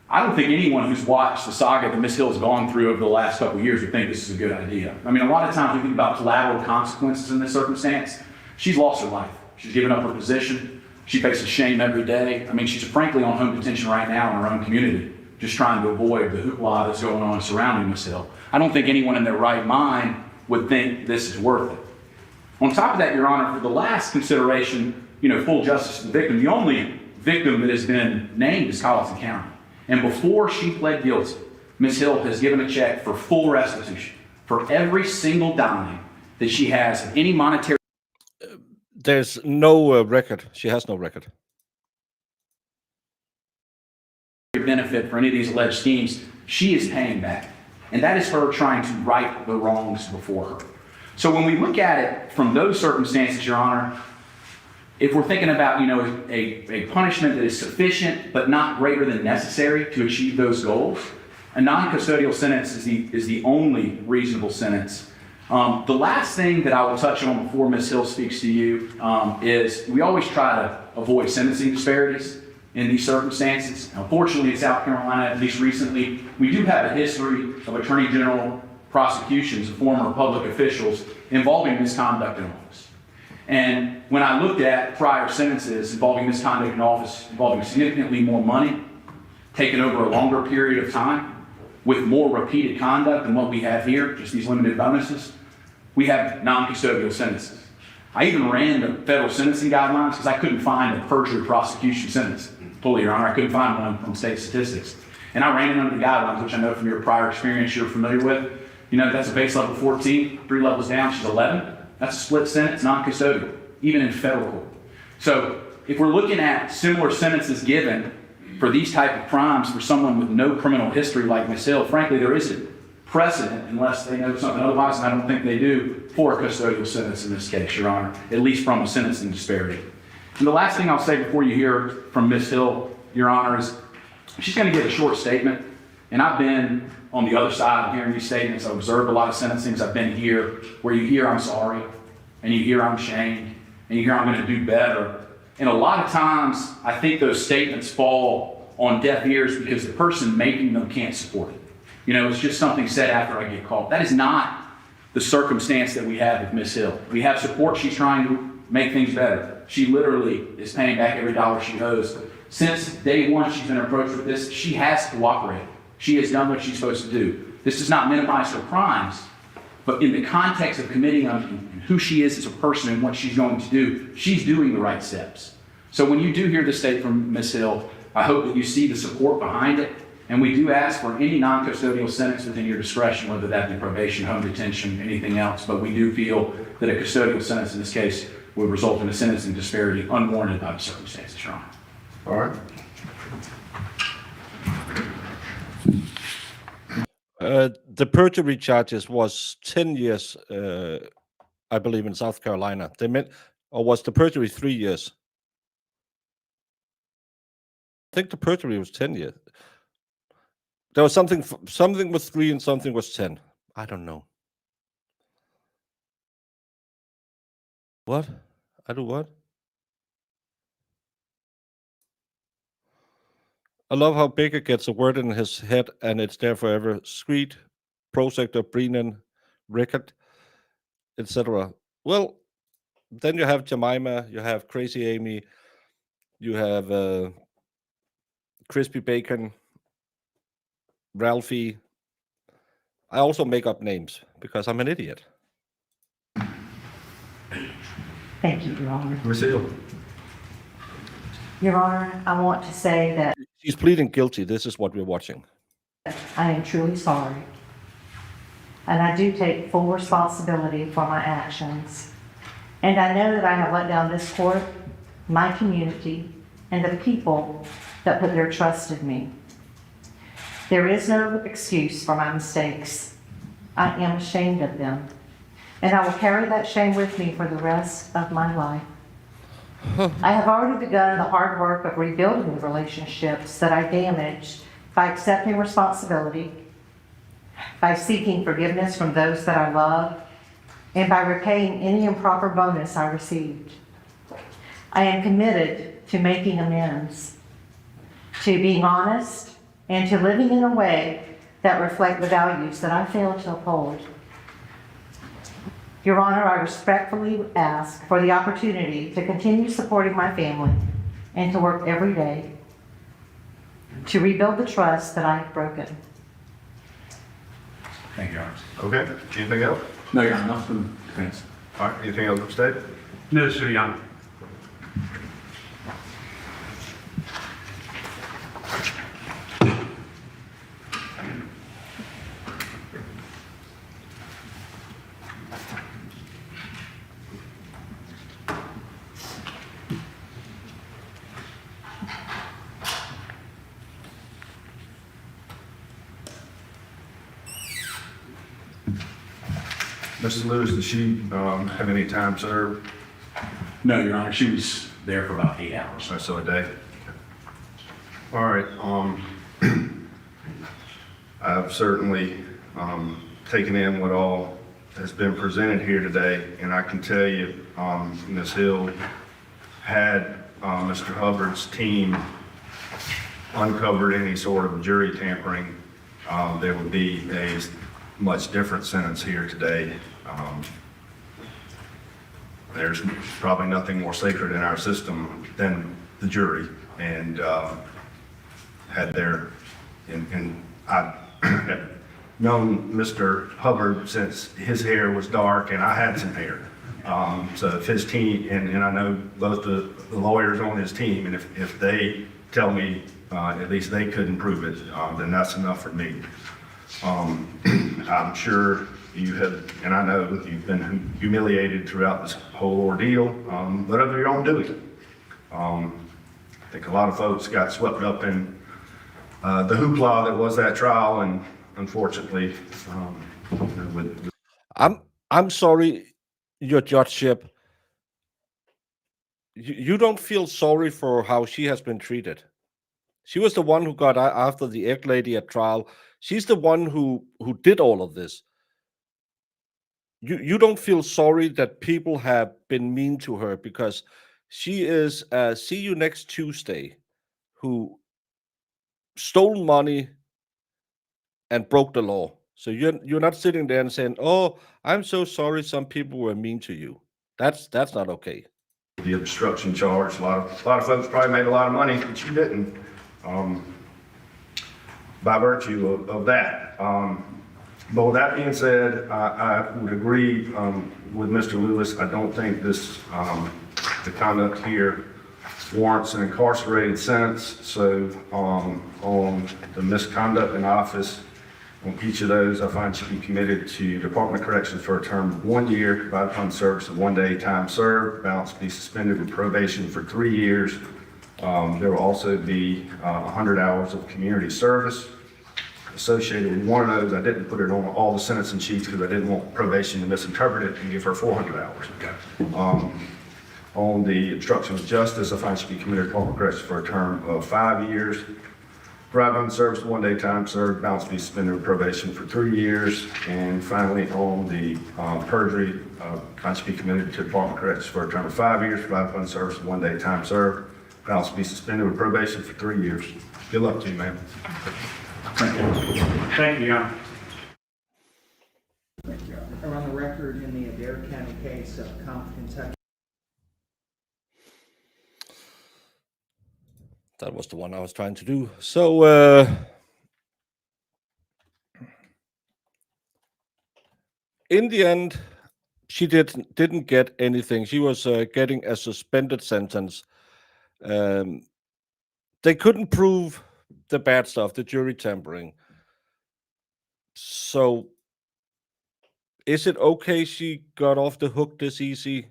I don't think anyone who's watched the saga that Ms. Hill has gone through over the last couple of years would think this is a good idea. I mean, a lot of times we think about collateral consequences in this circumstance. She's lost her life. She's given up her position. She faces shame every day. I mean, she's frankly on home detention right now in her own community, just trying to avoid the hoopla that's going on surrounding Ms. Hill. I don't think anyone in their right mind would think this is worth it. On top of that, Your Honor, for the last consideration, full justice to the victim, the only victim that has been named is Colleton County. And before she pled guilty, Ms. Hill has given a check for full restitution for every single dime that she has of any monetary. There's no record. She has no record. Benefit for any of these alleged schemes, she is paying back. And that is her trying to right the wrongs before her. So when we look at it from those circumstances, Your Honor, if we're thinking about, a punishment that is sufficient but not greater than necessary to achieve those goals, a non-custodial sentence is the only reasonable sentence. The last thing that I will touch on before Ms. Hill speaks to you is we always try to avoid sentencing disparities in these circumstances. Now, fortunately, in South Carolina, at least recently, we do have a history of Attorney General prosecutions of former public officials involving misconduct in office. And when I looked at prior sentences involving misconduct in office, involving significantly more money, taken over a longer period of time, with more repeated conduct than what we have here, just these limited bonuses, we have non-custodial sentences. I even ran the federal sentencing guidelines because I couldn't find a perjury prosecution sentence. Fully, Your Honor, I couldn't find one from state statistics. And I ran it under the guidelines, which I know from your prior experience you're familiar with. That's a base level 14, 3 levels down, she's 11. That's a split sentence, non-custodial, even in federal court. So if we're looking at similar sentences given for these type of crimes for someone with no criminal history like Ms. Hill, frankly, there isn't precedent, unless they know something otherwise, and I don't think they do, for a custodial sentence in this case, Your Honor, at least from a sentencing disparity. And the last thing I'll say before you hear from Ms. Hill, Your Honor, is she's going to give a short statement. And I've been on the other side of hearing these statements. I've observed a lot of sentencings. I've been here where you hear I'm sorry, and you hear I'm ashamed, and you hear I'm going to do better. And a lot of times, I think those statements fall on deaf ears because the person making them can't support it. It's just something said after I get called. That is not the circumstance that we have with Ms. Hill. We have support. She's trying to make things better. She literally is paying back every dollar she owes. Since day one she's been approached with this, she has cooperated. She has done what she's supposed to do. This does not minimize her crimes, but in the context of committing on who she is as a person and what she's going to do, she's doing the right steps. So when you do hear this statement from Ms. Hill, I hope that you see the support behind it. And we do ask for any non-custodial sentence within your discretion, whether that be probation, home detention, anything else. But we do feel that a custodial sentence in this case would result in a sentencing disparity unwarranted by the circumstances, Your Honor. All right. The perjury charges was 10 years, I believe, in South Carolina. Or was the perjury 3 years? I think the perjury was 10 years. There was something was 3 and something was 10. I don't know. What? I do what? I love how Baker gets a word in his head and it's there forever. Screed, Prosector, Brennan, Rickard, etc. Well, then you have Jemima, you have Crazy Amy, you have Crispy Bacon, Ralphie. I also make up names because I'm an idiot. Thank you, Your Honor. Ms. Hill. Your Honor, I want to say that She's pleading guilty. This is what we're watching. I am truly sorry and I do take full responsibility for my actions. And I know that I have let down this court, my community, and the people that put their trust in me. There is no excuse for my mistakes. I am ashamed of them, and I will carry that shame with me for the rest of my life. I have already begun the hard work of rebuilding the relationships that I damaged by accepting responsibility, by seeking forgiveness from those that I love, and by repaying any improper bonus I received. I am committed to making amends, to being honest, and to living in a way that reflect the values that I failed to uphold. Your Honor, I respectfully ask for the opportunity to continue supporting my family and to work every day to rebuild the trust that I have broken. Thank you, Your Honor. Okay, anything else? No, Your Honor, nothing. Thanks. All right, anything else from state? No, sir, Your Honor. Mrs. Lewis, did she have any time served? No, Your Honor, she was there for about 8 hours. So a day? All right, I've certainly taken in what all has been presented here today, and I can tell you, Ms. Hill, had Mr. Hubbard's team uncovered any sort of jury tampering, there would be a much different sentence here today. There's probably nothing more sacred in our system than the jury, and had there, and I have known Mr. Hubbard since his hair was dark and I had some hair. So if his team, and I know both the lawyers on his team, and if they tell me at least they couldn't prove it, then that's enough for me. I'm sure you have, and I know you've been humiliated throughout this whole ordeal, but of your own doing. I think a lot of folks got swept up in the hoopla that was that trial, and unfortunately, I'm sorry, your judgeship. You don't feel sorry for how she has been treated. She was the one who got after the egg lady at trial. She's the one who did all of this. You don't feel sorry that people have been mean to her, because she is see you next Tuesday who stole money and broke the law. So you're not sitting there and saying, "Oh, I'm so sorry some people were mean to you." That's not okay. the obstruction charge, a lot of folks probably made a lot of money, but you didn't, by virtue of that. But with that being said, I would agree with Mr. Lewis. I don't think this, the conduct here warrants an incarcerated sentence. So on the misconduct in office, on each of those, I find should be committed to Department of Corrections for a term of 1 year, provided upon service of 1 day time served, balance be suspended with probation for 3 years. There will also be 100 hours of community service associated with one of those. I didn't put it on all the sentencing sheets because I didn't want probation to misinterpret it and give her 400 hours. On the obstruction of justice, I find should be committed to Department of Corrections for a term of 5 years. Provided on service, 1 day time served, balance be suspended with probation for 3 years. And finally, on the perjury, I should be committed to Department of Corrections for a term of 5 years. Provided upon service, 1 day time served, balance be suspended with probation for 3 years. Good luck to you, ma'am. Thank you, Your Honor. Are on the record in the Adair County case of Colleton, Kentucky. That was the one I was trying to do. So in the end, she didn't get anything. She was getting a suspended sentence. They couldn't prove the bad stuff, the jury tampering. So Is it okay she got off the hook this easy?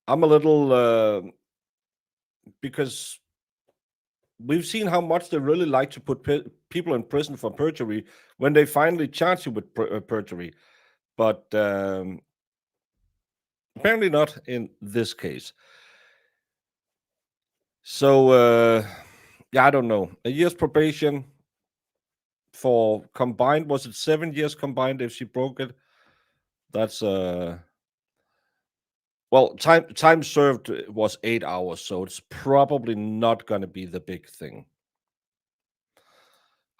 I'm a little because we've seen how much they really like to put people in prison for perjury when they finally charge you with perjury, but apparently not in this case. So yeah, I don't know. A year's probation for combined, was it 7 years combined if she broke it? That's well, time served was 8 hours, so it's probably not going to be the big thing.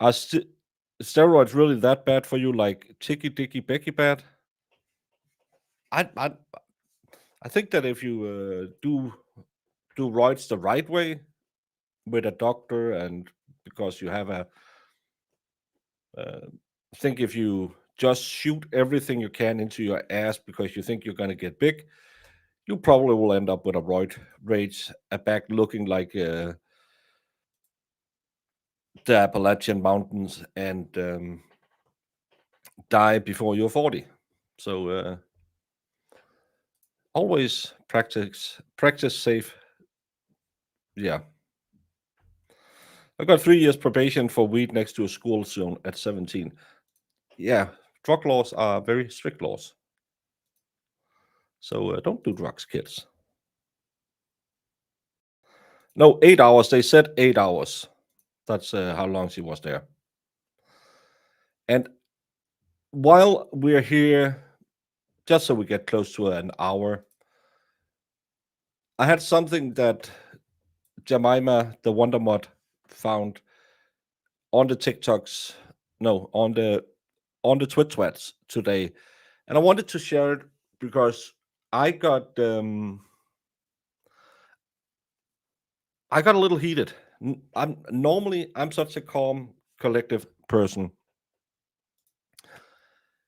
Are steroids really that bad for you, like Ticky Dicky Becky bad? I think that if you do roids the right way with a doctor, and because you have a I think if you just shoot everything you can into your ass because you think you're going to get big, you probably will end up with a roid rage, a back looking like the Appalachian Mountains, and die before you're 40. So always practice safe. Yeah. I got 3 years probation for weed next to a school zone at 17. Yeah, drug laws are very strict laws. So don't do drugs, kids. No, 8 hours. They said 8 hours. That's how long she was there. And while we're here, just so we get close to an hour, I had something that Jemima, the Wonder Mod, found on the TikToks, no, on the Twit Twats today, and I wanted to share it because I got a little heated. I'm such a calm, collective person.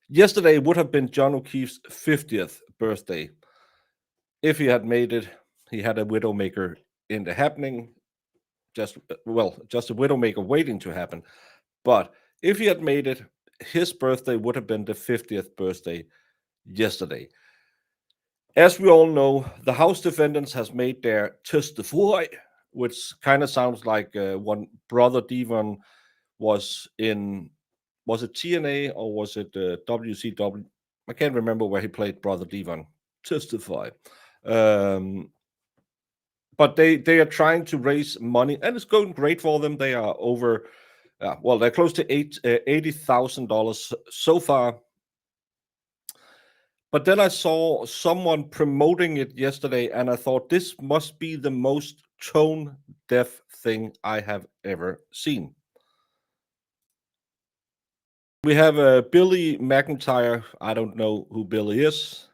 Yesterday would have been John O'Keefe's 50th birthday. If he had made it, he had a widowmaker in the happening. Just a widowmaker waiting to happen. But if he had made it, his birthday would have been the 50th birthday yesterday. As we all know, the House defendants has made their testify, which kind of sounds like when Brother Devon was in, was it TNA or was it WCW? I can't remember where he played Brother Devon. Testify. But they are trying to raise money, and it's going great for them. They are over, they're close to $80,000 so far. But then I saw someone promoting it yesterday, and I thought this must be the most tone deaf thing I have ever seen. We have Billy McIntyre. I don't know who Billy is.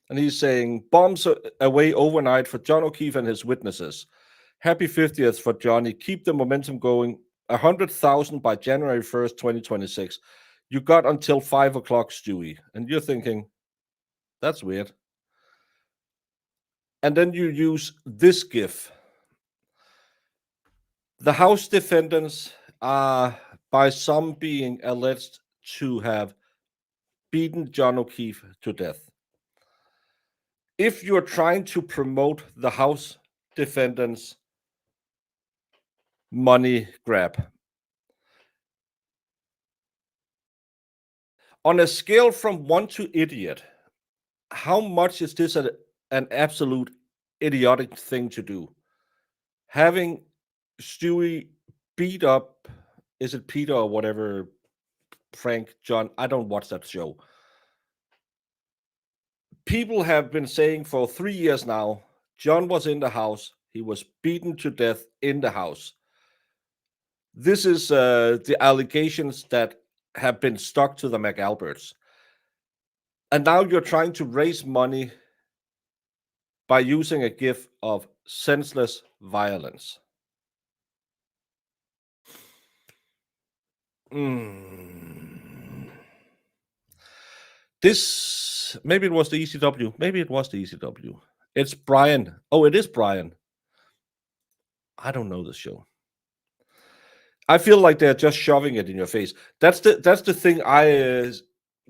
And he's saying, bombs away overnight for John O'Keefe and his witnesses. Happy 50th for Johnny. Keep the momentum going. 100,000 by January 1st, 2026. You got until 5 o'clock, Stewie. And you're thinking, that's weird. And then you use this GIF. The House defendants are, by some being alleged to have beaten John O'Keefe to death. If you're trying to promote the House defendants' money grab, on a scale from 1 to idiot, how much is this an absolute idiotic thing to do? Having Stewie beat up, is it Peter or whatever, Frank, John? I don't watch that show. People have been saying for 3 years now, John was in the house. He was beaten to death in the house. This is the allegations that have been stuck to the McAlberts. And now you're trying to raise money by using a GIF of senseless violence. This, maybe it was the ECW. Maybe it was the ECW. It's Brian. Oh, it is Brian. I don't know this show. I feel like they're just shoving it in your face. That's the thing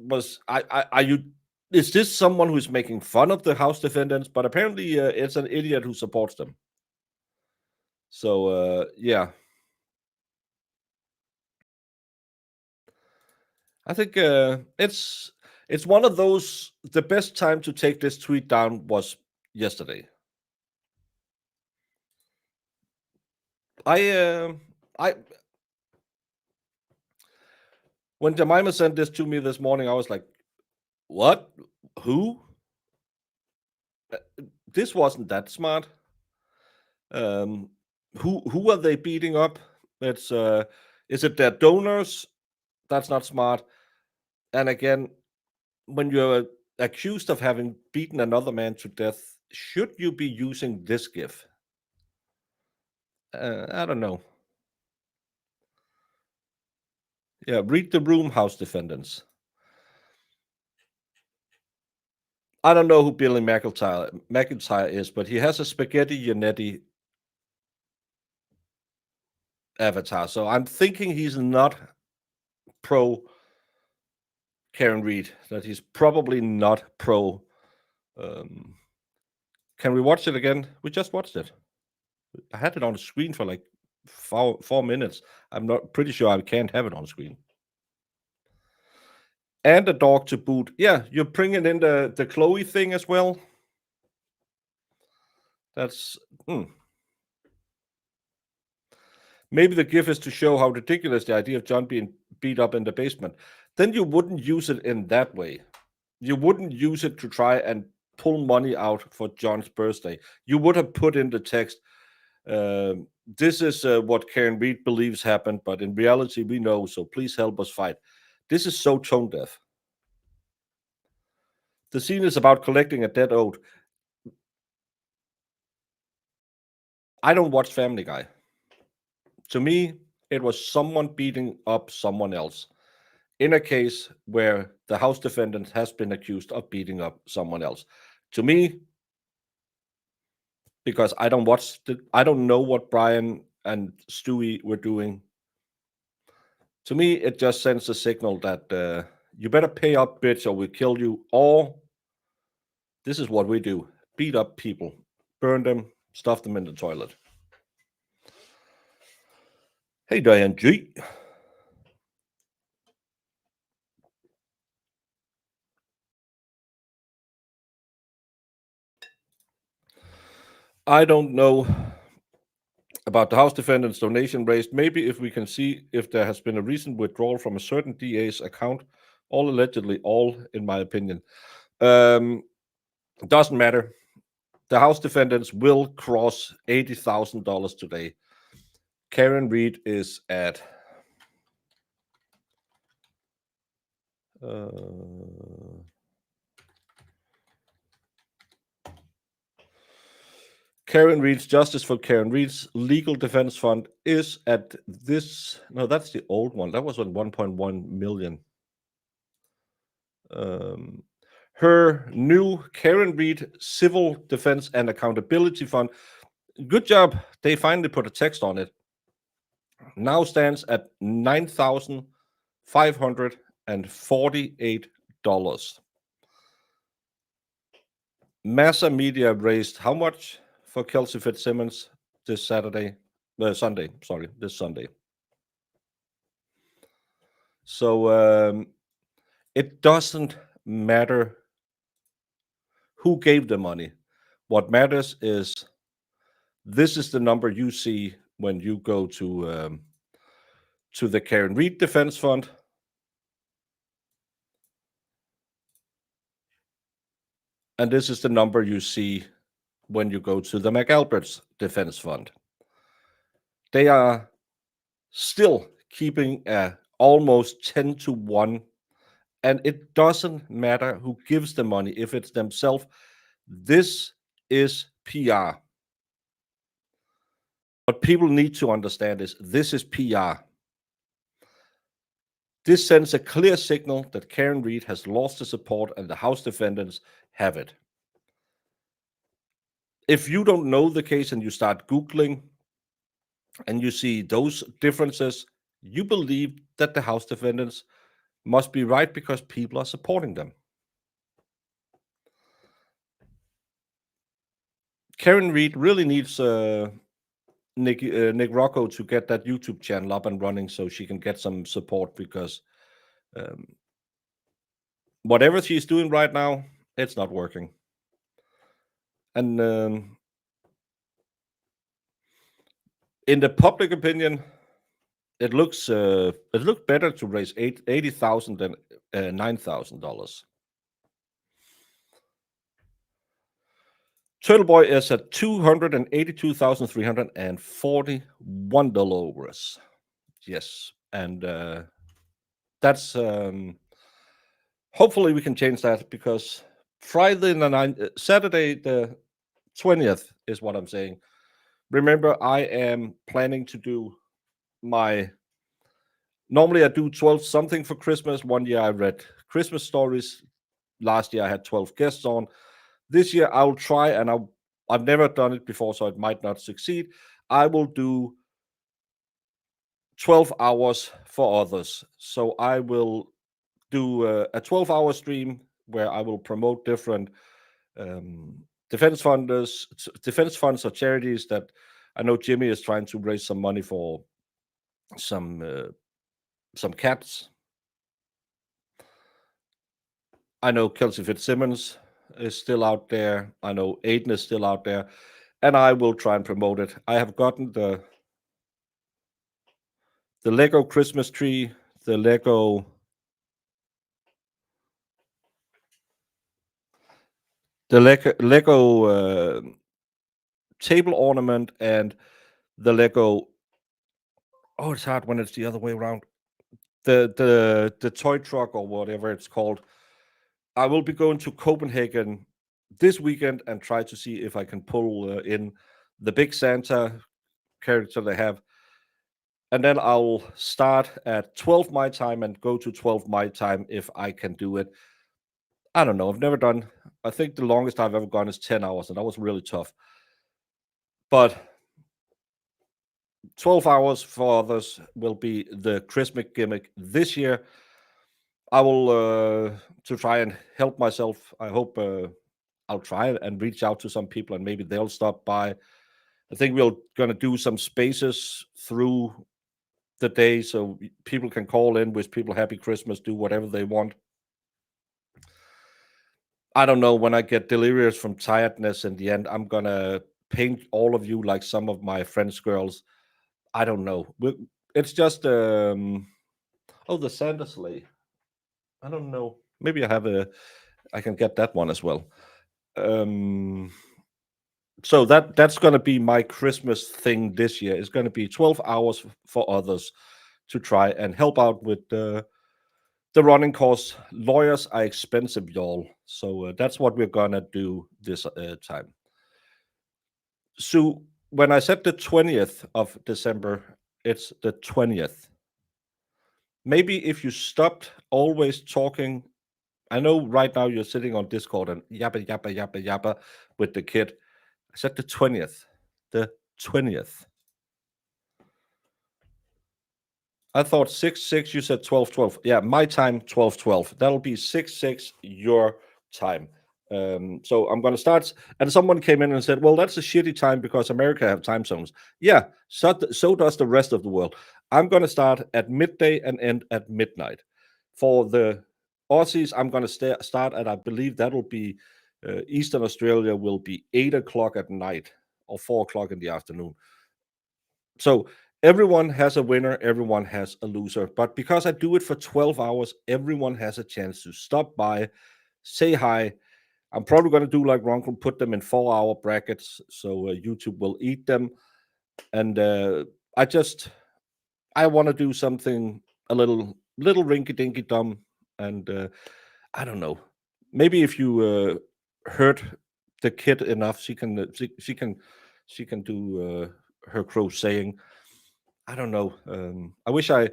was, are you? Is this someone who's making fun of the House defendants? But apparently, it's an idiot who supports them. So yeah, I think it's one of those. The best time to take this tweet down was yesterday. I when Jemima sent this to me this morning, I was like, "What? Who? This wasn't that smart. Who are they beating up? It's is it their donors? That's not smart. And again, when you're accused of having beaten another man to death, should you be using this gif? I don't know. Yeah, read the room, House defendants. I don't know who Billy McIntyre is, but he has a Spaghetti Yannetti avatar. So I'm thinking he's not pro Karen Reed, that he's probably not pro. Can we watch it again? We just watched it. I had it on the screen for like 4 minutes. I'm not pretty sure I can't have it on screen. And a dog to boot. Yeah, you're bringing in the Chloe thing as well. That's maybe the gif is to show how ridiculous the idea of John being beat up in the basement. Then you wouldn't use it in that way. You wouldn't use it to try and pull money out for John's birthday. You would have put in the text, this is what Karen Reed believes happened, but in reality we know, so please help us fight. This is so tone deaf. The scene is about collecting a debt owed. I don't watch Family Guy. To me, it was someone beating up someone else in a case where the House defendant has been accused of beating up someone else. To me, because I don't know what Brian and Stewie were doing. To me, it just sends a signal that you better pay up, bitch, or we'll kill you. Or this is what we do: beat up people, burn them, stuff them in the toilet. Hey, Diane G. I don't know about the House defendant's donation raised. Maybe if we can see if there has been a recent withdrawal from a certain DA's account, all allegedly, all in my opinion. Doesn't matter. The House defendants will cross $80,000 today. Karen Reed is at Karen Reed's Justice for Karen Reed's Legal Defense Fund is at this. No, that's the old one. That was on 1.1 million. Her new Karen Reed Civil Defense and Accountability Fund. Good job. They finally put a text on it. Now stands at $9,548. Massa Media raised how much for Kelsey Fitzsimmons this Sunday. So it doesn't matter who gave the money. What matters is this is the number you see when you go to the Karen Reed Defense Fund. And this is the number you see when you go to the McAlbert's Defense Fund. They are still keeping almost 10-1. And it doesn't matter who gives the money, if it's themselves. This is PR. What people need to understand is this is PR. This sends a clear signal that Karen Reed has lost the support and the House defendants have it. If you don't know the case and you start Googling and you see those differences, you believe that the House defendants must be right because people are supporting them. Karen Reed really needs Nick Rocco to get that YouTube channel up and running so she can get some support, because whatever she's doing right now, it's not working. And in the public opinion, it looks better to raise $80,000 than $9,000. Turtle Boy is at $282,341. Yes, and that's hopefully we can change that, because Saturday the 20th is what I'm saying. Remember, I am planning to do normally I do 12 something for Christmas. One year I read Christmas stories. Last year I had 12 guests on. This year I'll try, and I've never done it before, so it might not succeed. I will do 12 hours for others. So I will do a 12-hour stream where I will promote different defense funds or charities that I know Jimmy is trying to raise some money for, some cats. I know Kelsey Fitzsimmons is still out there. I know Aiden is still out there, and I will try and promote it. I have gotten the Lego Christmas tree, the Lego table ornament, and the Lego. Oh, it's hard when it's the other way around. The toy truck, or whatever it's called. I will be going to Copenhagen this weekend and try to see if I can pull in the big Santa character they have. And then I'll start at 12 my time and go to 12 my time if I can do it. I don't know. I've never done. I think the longest I've ever gone is 10 hours, and that was really tough. But 12 hours for others will be the Christmas gimmick this year. I will to try and help myself. I hope I'll try and reach out to some people, and maybe they'll stop by. I think we're gonna do some spaces through the day so people can call in, wish people happy Christmas, do whatever they want. I don't know, when I get delirious from tiredness in the end, I'm gonna paint all of you like some of my friends' girls. I don't know. It's just the Santa sleigh. I don't know. Maybe I can get that one as well. So that's gonna be my Christmas thing this year. It's gonna be 12 hours for others to try and help out with the running costs. Lawyers are expensive, y'all. So that's what we're gonna do this time. So when I said the 20th of December, it's the 20th. Maybe if you stopped always talking, I know right now you're sitting on Discord and yappa, yappa, yappa, yappa with the kid. I said the 20th. The 20th. I thought 6-6, you said 12-12. Yeah, my time 12-12. That'll be 6-6 your time. So I'm going to start, and someone came in and said, well, that's a shitty time because America have time zones. Yeah, so does the rest of the world. I'm going to start at midday and end at midnight. For the Aussies, I'm going to start at, I believe that'll be Eastern Australia will be 8 o'clock at night or 4 o'clock in the afternoon. So everyone has a winner, everyone has a loser. But because I do it for 12 hours, everyone has a chance to stop by, say hi. I'm probably going to do like Ronco, put them in 4-hour brackets so YouTube will eat them. And I want to do something a little rinky-dinky dumb. And I don't know. Maybe if you hurt the kid enough, she can do her crocheting. I don't know. I wish I,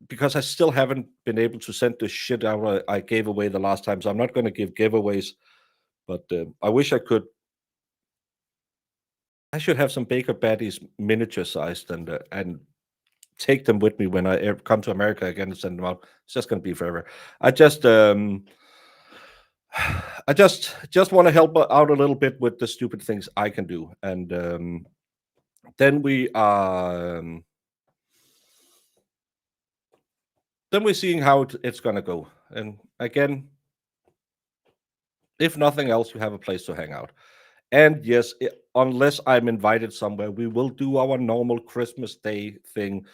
because I still haven't been able to send the shit out I gave away the last time, so I'm not going to give giveaways. But I wish I could. I should have some Baker Baddies miniature sized and take them with me when I come to America again and send them out. It's just going to be forever. I just want to help out a little bit with the stupid things I can do, and then we are then we're seeing how it's going to go. And again, if nothing else, you have a place to hang out. And yes, unless I'm invited somewhere, we will do our normal Christmas Day thing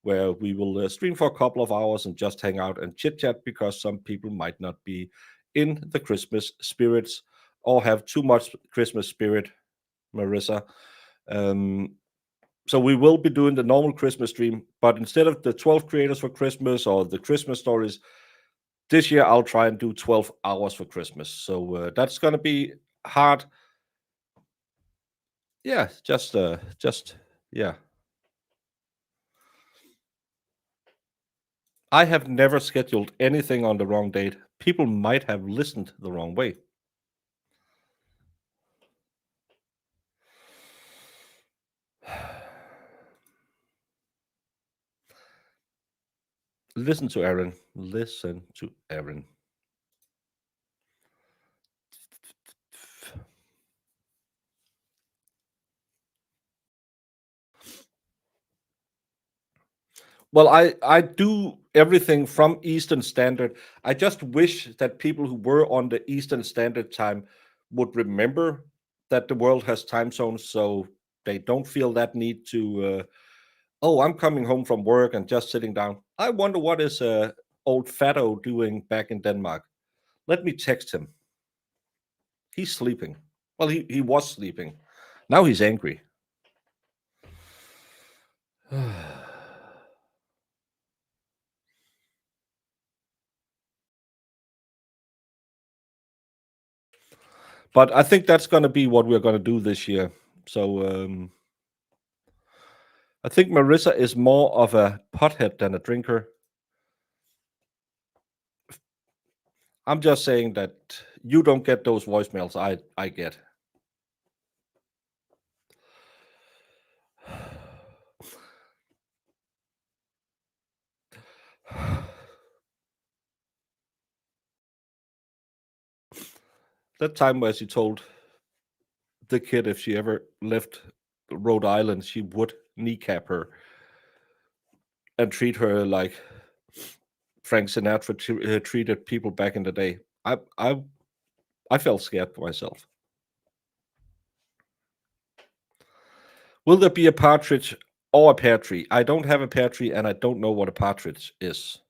where we will stream for a couple of hours and just hang out and chit chat, because some people might not be in the Christmas spirits or have too much Christmas spirit, Marissa. So we will be doing the normal Christmas stream, but instead of the 12 creators for Christmas or the Christmas stories, this year I'll try and do 12 hours for Christmas. So that's going to be hard. Yeah, just yeah. I have never scheduled anything on the wrong date. People might have listened the wrong way. Listen to Aaron. Listen to Aaron. Well, I do everything from Eastern Standard. I just wish that people who were on the Eastern Standard Time would remember that the world has time zones, so they don't feel that need to, oh, I'm coming home from work and just sitting down. I wonder what is old Fatto doing back in Denmark. Let me text him. He's sleeping. Well, he was sleeping. Now he's angry. But I think that's going to be what we're going to do this year. So I think Marissa is more of a pothead than a drinker. I'm just saying that you don't get those voicemails I get. That time where she told the kid if she ever left Rhode Island, she would kneecap her and treat her like Frank Sinatra treated people back in the day. I felt scared myself. Will there be a partridge or a pear tree? I don't have a pear tree, and I don't know what a partridge is.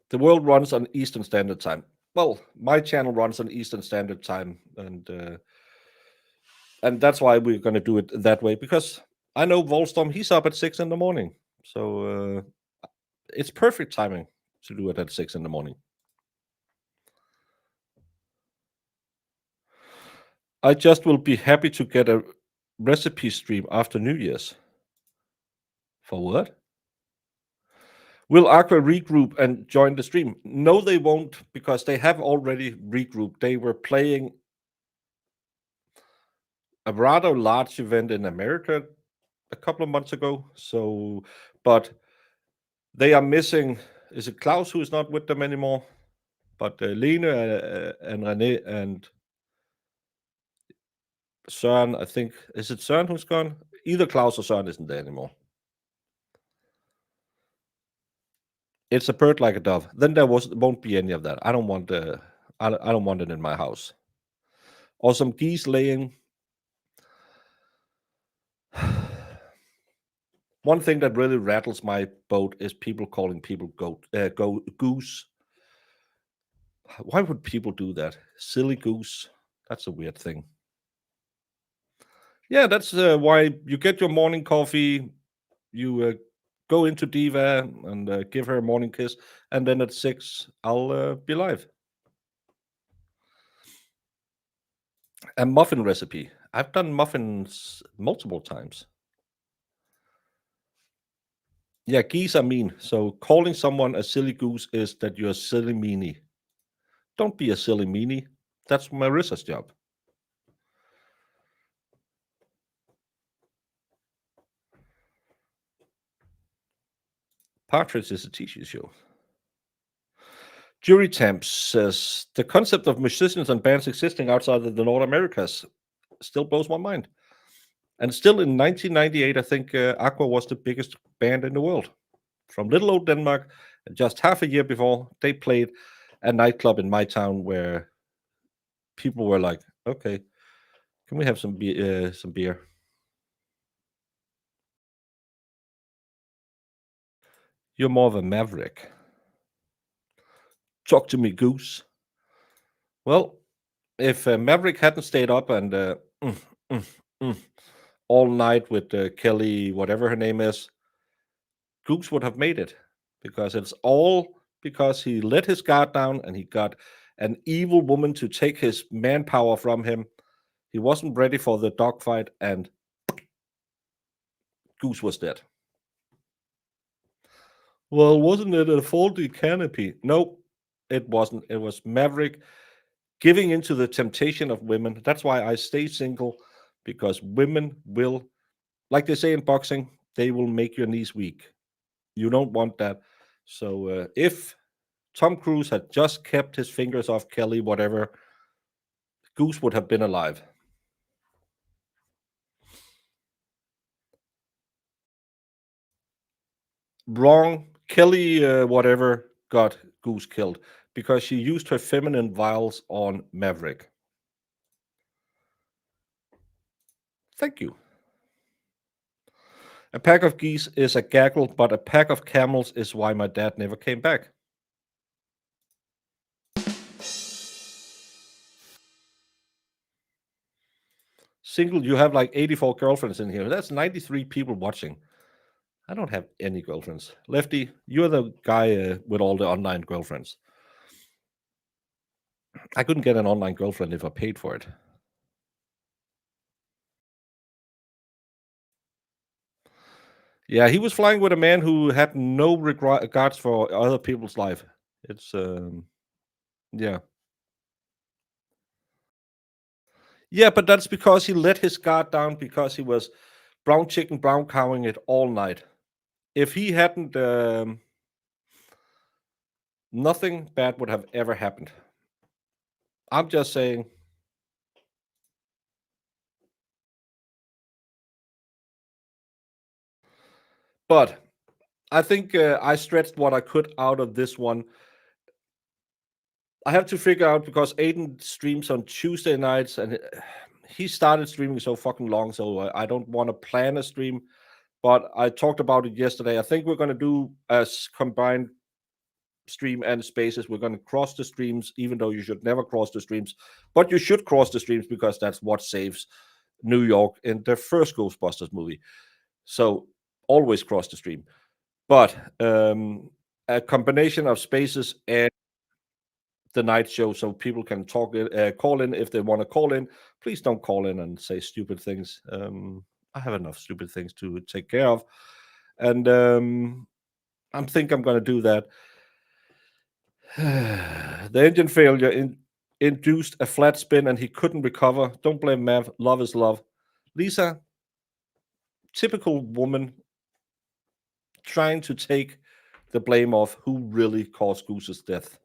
The world runs on Eastern Standard Time. Well, my channel runs on Eastern Standard Time, and that's why we're going to do it that way, because I know Volstorm, he's up at 6 in the morning. So it's perfect timing to do it at 6 in the morning. I just will be happy to get a recipe stream after New Year's. For what? Will Aqua regroup and join the stream? No, they won't, because they have already regrouped. They were playing a rather large event in America a couple of months ago. So, but they are missing. Is it Klaus who is not with them anymore? But Lene and René and Søren, I think. Is it Søren who's gone? Either Klaus or Søren isn't there anymore. It's a bird like a dove. Then there won't be any of that. I don't want I don't want it in my house. Or some geese laying. One thing that really rattles my boat is people calling people goose. Why would people do that? Silly goose. That's a weird thing. Yeah, that's why you get your morning coffee. You go into Diva and give her a morning kiss, and then at 6 I'll be live. A muffin recipe. I've done muffins multiple times. Yeah, geese are mean. So calling someone a silly goose is that you're a silly meanie. Don't be a silly meanie. That's Marissa's job. Partridge is a TV show. Jury Temps says the concept of musicians and bands existing outside of the North Americas still blows my mind. And still in 1998, I think Aqua was the biggest band in the world. From little old Denmark, and just half a year before, they played a nightclub in my town where people were like, okay, can we have some beer? You're more of a maverick. Talk to me, Goose. Well, if Maverick hadn't stayed up and all night with Kelly, whatever her name is, Goose would have made it, because it's all because he let his guard down and he got an evil woman to take his manpower from him. He wasn't ready for the dogfight, and Goose was dead. Well, wasn't it a faulty canopy? Nope, it wasn't. It was Maverick giving into the temptation of women. That's why I stay single, because women will, like they say in boxing, they will make your knees weak. You don't want that. So if Tom Cruise had just kept his fingers off Kelly, whatever, Goose would have been alive. Wrong. Kelly, whatever, got Goose killed because she used her feminine wiles on Maverick. Thank you. A pack of geese is a gaggle, but a pack of camels is why my dad never came back. Single, you have like 84 girlfriends in here. That's 93 people watching. I don't have any girlfriends. Lefty, you're the guy with all the online girlfriends. I couldn't get an online girlfriend if I paid for it. Yeah, he was flying with a man who had no regards for other people's life. It's, yeah. Yeah, but that's because he let his guard down, because he was brown chicken, brown cowing it all night. If he hadn't, nothing bad would have ever happened. I'm just saying. But I think I stretched what I could out of this one. I have to figure out, because Aiden streams on Tuesday nights, and he started streaming so fucking long, so I don't want to plan a stream. But I talked about it yesterday. I think we're going to do a combined stream and spaces. We're going to cross the streams, even though you should never cross the streams. But you should cross the streams, because that's what saves New York in the first Ghostbusters movie. So always cross the stream. But a combination of spaces and the night show, so people can talk, call in if they want to call in. Please don't call in and say stupid things. I have enough stupid things to take care of, and I think I'm going to do that. The engine failure induced a flat spin, and he couldn't recover. Don't blame Mav. Love is love. Lisa, typical woman, trying to take the blame off who really caused Goose's death.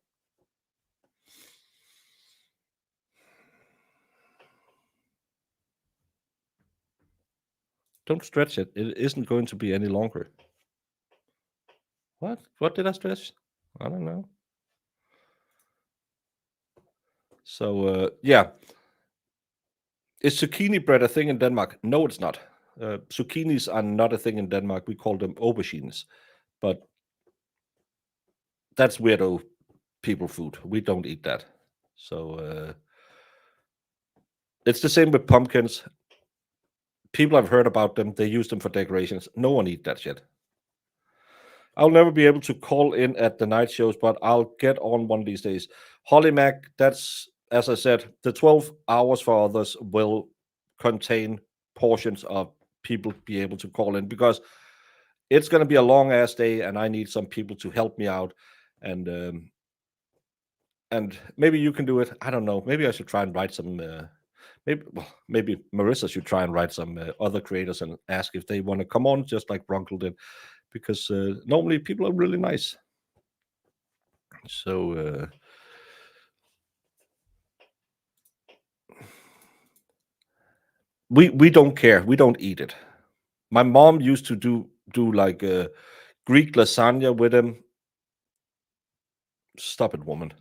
Don't stretch it. It isn't going to be any longer. What? What did I stretch? I don't know. So, yeah. Is zucchini bread a thing in Denmark? No, it's not. Zucchinis are not a thing in Denmark. We call them aubergines. But that's weirdo people food. We don't eat that. So, it's the same with pumpkins. People have heard about them. They use them for decorations. No one eat that shit. I'll never be able to call in at the night shows, but I'll get on one of these days. Holly Mac, that's, as I said, the 12 hours for others will contain portions of people be able to call in, because it's going to be a long ass day, and I need some people to help me out. And maybe you can do it. I don't know. Maybe I should try and write some. Maybe Marissa should try and write some other creators and ask if they want to come on, just like Bronco did, because normally people are really nice. So we don't care. We don't eat it. My mom used to do like Greek lasagna with him. Stop it, woman.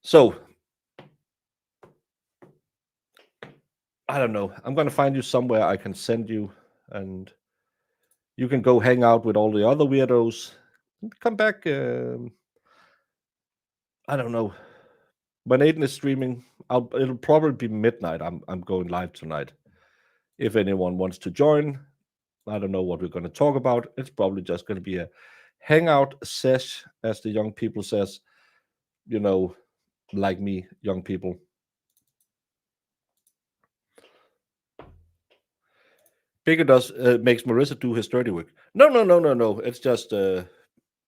So I don't know. I'm gonna find you somewhere I can send you, and you can go hang out with all the other weirdos. Come back. I don't know. When Aiden is streaming, it'll probably be midnight. I'm going live tonight. If anyone wants to join, I don't know what we're going to talk about. It's probably just going to be a hangout sesh, as the young people says. You know, like me, young people. Bigger does makes Marissa do his dirty work. No. It's just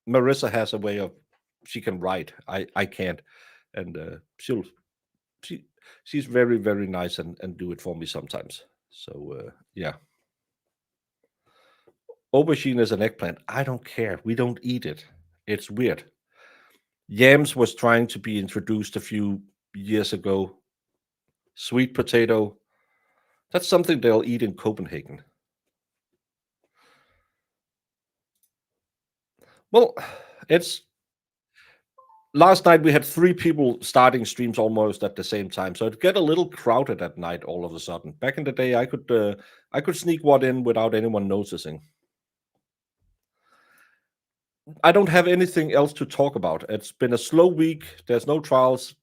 Marissa has a way of she can write. I can't, and she's very, very nice and do it for me sometimes. So yeah. Aubergine is an eggplant. I don't care. We don't eat it. It's weird. Yams was trying to be introduced a few years ago. Sweet potato. That's something they'll eat in Copenhagen. Well, it's last night we had 3 people starting streams almost at the same time, so it get a little crowded at night all of a sudden. Back in the day, I could sneak one in without anyone noticing. I don't have anything else to talk about. It's been a slow week. There's no trials,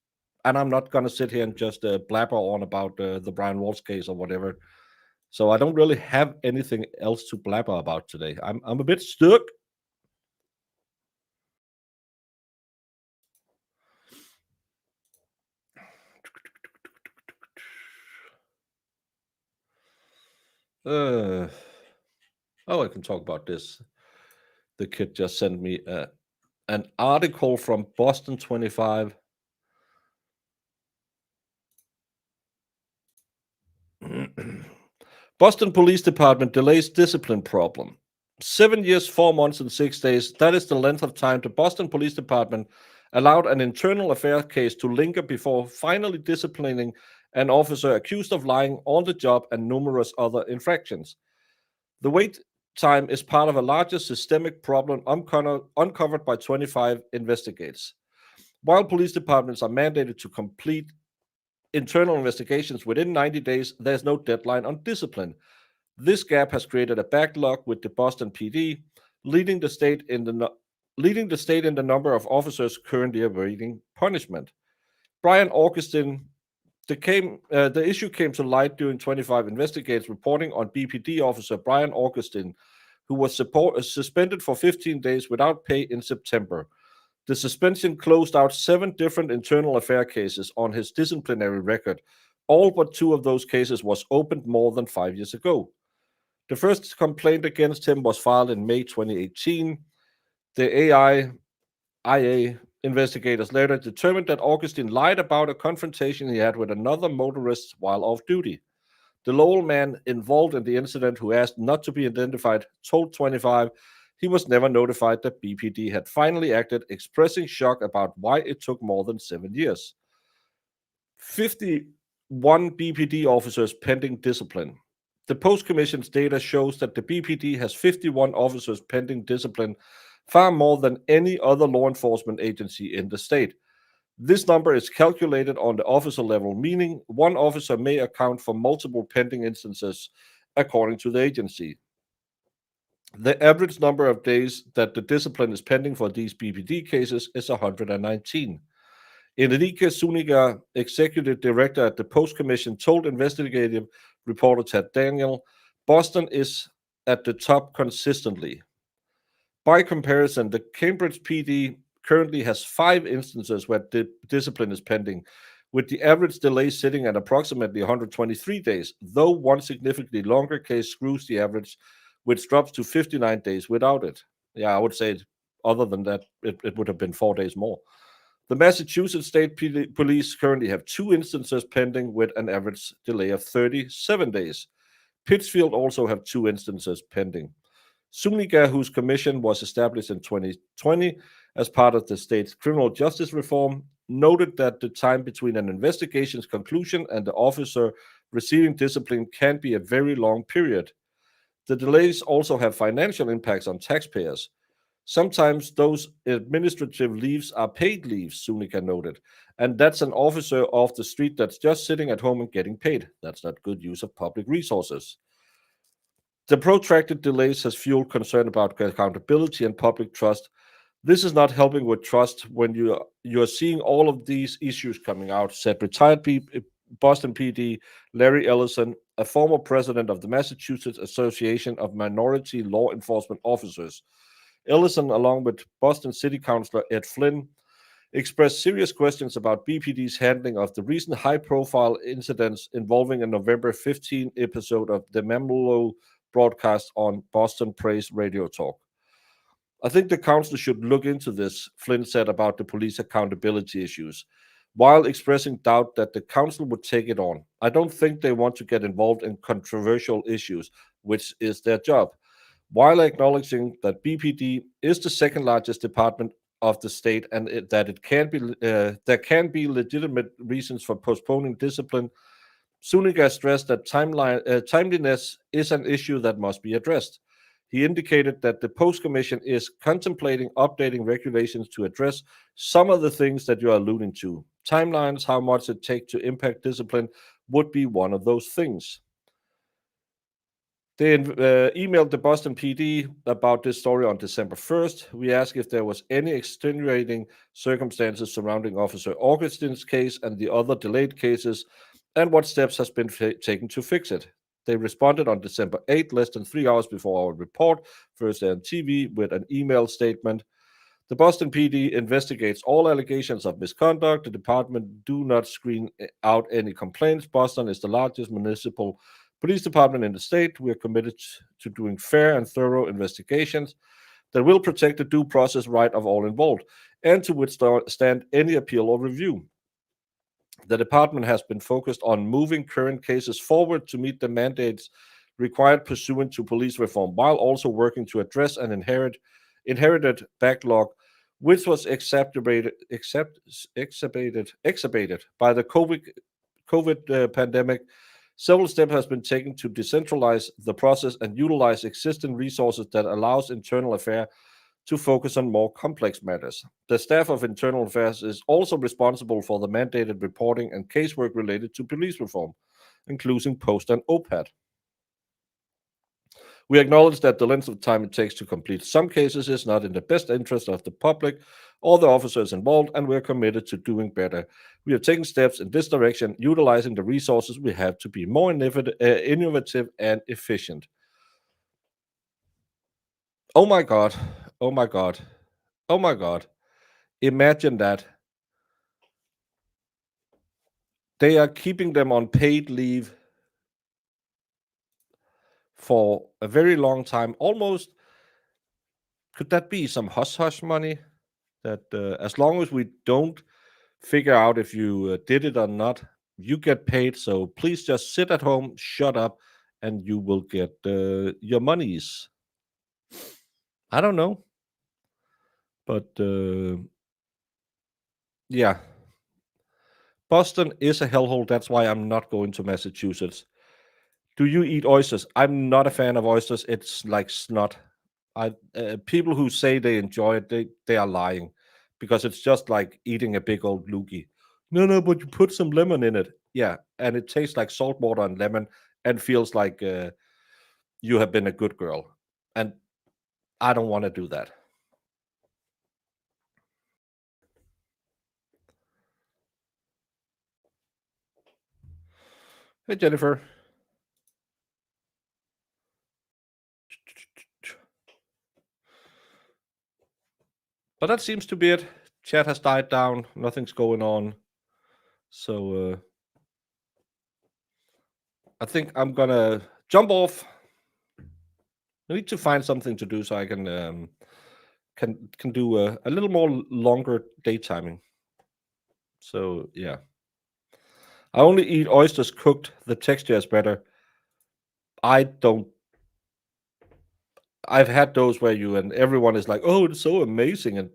and I'm not gonna sit here and just blabber on about the Brian Walsh case or whatever. So I don't really have anything else to blabber about today. I'm a bit stuck. Oh, I can talk about this. The kid just sent me an article from Boston 25. Boston Police Department delays discipline problem. 7 years, 4 months, and 6 days. That is the length of time the Boston Police Department allowed an internal affair case to linger before finally disciplining an officer accused of lying on the job and numerous other infractions. The wait time is part of a larger systemic problem uncovered by 25 investigates. While police departments are mandated to complete internal investigations within 90 days, there's no deadline on discipline. This gap has created a backlog with the Boston PD, leading the state in the number of officers currently awaiting punishment. Brian Augustin, the issue came to light during 25 investigates reporting on BPD officer Brian Augustin, who was suspended for 15 days without pay in September. The suspension closed out 7 different internal affair cases on his disciplinary record. All but 2 of those cases was opened more than 5 years ago. The first complaint against him was filed in May 2018. The IA investigators later determined that Augustin lied about a confrontation he had with another motorist while off duty. The Lowell man involved in the incident, who asked not to be identified, told 25 he was never notified that BPD had finally acted, expressing shock about why it took more than 7 years. 51 BPD officers pending discipline. The Post-Commission's data shows that the BPD has 51 officers pending discipline, far more than any other law enforcement agency in the state. This number is calculated on the officer level, meaning one officer may account for multiple pending instances, according to the agency. The average number of days that the discipline is pending for these BPD cases is 119. Enrique Zuniga, executive director at the Post-Commission, told investigative reporter Ted Daniel, Boston is at the top consistently. By comparison, the Cambridge PD currently has 5 instances where discipline is pending, with the average delay sitting at approximately 123 days, though one significantly longer case screws the average, which drops to 59 days without it. Yeah, I would say other than that, it would have been 4 days more. The Massachusetts State Police currently have 2 instances pending with an average delay of 37 days. Pittsfield also have 2 instances pending. Zuniga, whose commission was established in 2020 as part of the state's criminal justice reform, noted that the time between an investigation's conclusion and the officer receiving discipline can be a very long period. The delays also have financial impacts on taxpayers. Sometimes those administrative leaves are paid leaves, Zuniga noted, and that's an officer off the street that's just sitting at home and getting paid. That's not good use of public resources. The protracted delays has fueled concern about accountability and public trust. This is not helping with trust when you are seeing all of these issues coming out, said retired Boston PD Larry Ellison, a former president of the Massachusetts Association of Minority Law Enforcement Officers. Ellison, along with Boston City Councilor Ed Flynn, expressed serious questions about BPD's handling of the recent high-profile incidents involving a November 15 episode of the Memolo broadcast on Boston Praise Radio Talk. I think the council should look into this, Flynn said about the police accountability issues, while expressing doubt that the council would take it on. I don't think they want to get involved in controversial issues, which is their job, while acknowledging that BPD is the second largest department of the state and that there can be legitimate reasons for postponing discipline. Zuniga stressed that timeliness is an issue that must be addressed. He indicated that the Post Commission is contemplating updating regulations to address some of the things that you're alluding to. Timelines, how much it takes to impact discipline, would be one of those things. They emailed the Boston PD about this story on December 1st. We asked if there was any extenuating circumstances surrounding Officer Augustin's case and the other delayed cases, and what steps has been taken to fix it. They responded on December 8th, less than 3 hours before our report, first on TV, with an email statement. The Boston PD investigates all allegations of misconduct. The department do not screen out any complaints. Boston is the largest municipal police department in the state. We are committed to doing fair and thorough investigations that will protect the due process right of all involved and to withstand any appeal or review. The department has been focused on moving current cases forward to meet the mandates required pursuant to police reform, while also working to address an inherited backlog, which was exacerbated by the COVID pandemic. Several steps have been taken to decentralize the process and utilize existing resources that allows internal affairs to focus on more complex matters. The staff of Internal Affairs is also responsible for the mandated reporting and casework related to police reform, including post and OPAD. We acknowledge that the length of time it takes to complete some cases is not in the best interest of the public or the officers involved, and we are committed to doing better. We are taking steps in this direction, utilizing the resources we have to be more innovative and efficient. Oh my God. Oh my God. Oh my God. Imagine that. They are keeping them on paid leave for a very long time. Almost, could that be some hush-hush money? That as long as we don't figure out if you did it or not, you get paid. So please just sit at home, shut up, and you will get your monies. I don't know. But yeah. Boston is a hellhole. That's why I'm not going to Massachusetts. Do you eat oysters? I'm not a fan of oysters. It's like snot. People who say they enjoy it, they are lying, because it's just like eating a big old loogie. No, but you put some lemon in it. Yeah, and it tastes like salt water and lemon and feels like you have been a good girl. And I don't want to do that. Hey, Jennifer. But that seems to be it. Chat has died down. Nothing's going on. So I think I'm gonna jump off. I need to find something to do so I can do a little more longer daytiming. So yeah, I only eat oysters cooked. The texture is better. I don't. I've had those where you and everyone is like, "Oh, it's so amazing," and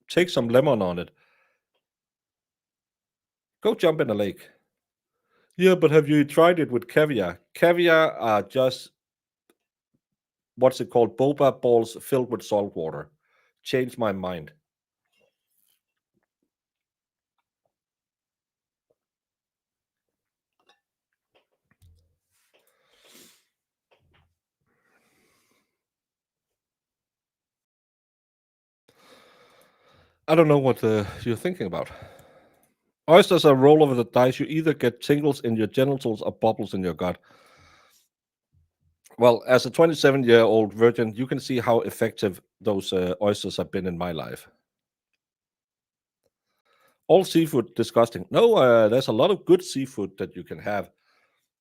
take some lemon on it. Go jump in a lake. Yeah, but have you tried it with caviar? Caviar are just what's it called? Boba balls filled with salt water. Changed my mind. I don't know what you're thinking about. Oysters are roll over the dice. You either get tingles in your genitals or bubbles in your gut. Well, as a 27-year-old virgin, you can see how effective those oysters have been in my life. All seafood disgusting. No, there's a lot of good seafood that you can have,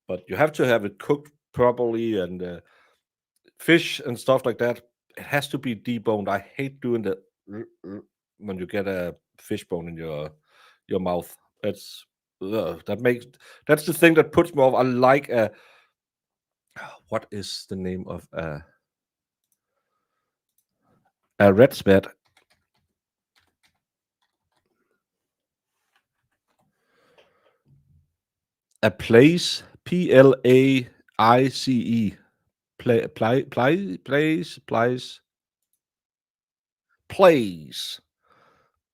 but you have to have it cooked properly, and fish and stuff like that. It has to be deboned. I hate doing the when you get a fish bone in your mouth. That's that's the thing that puts me off. I like what is the name of a red spat? A place, Plaice,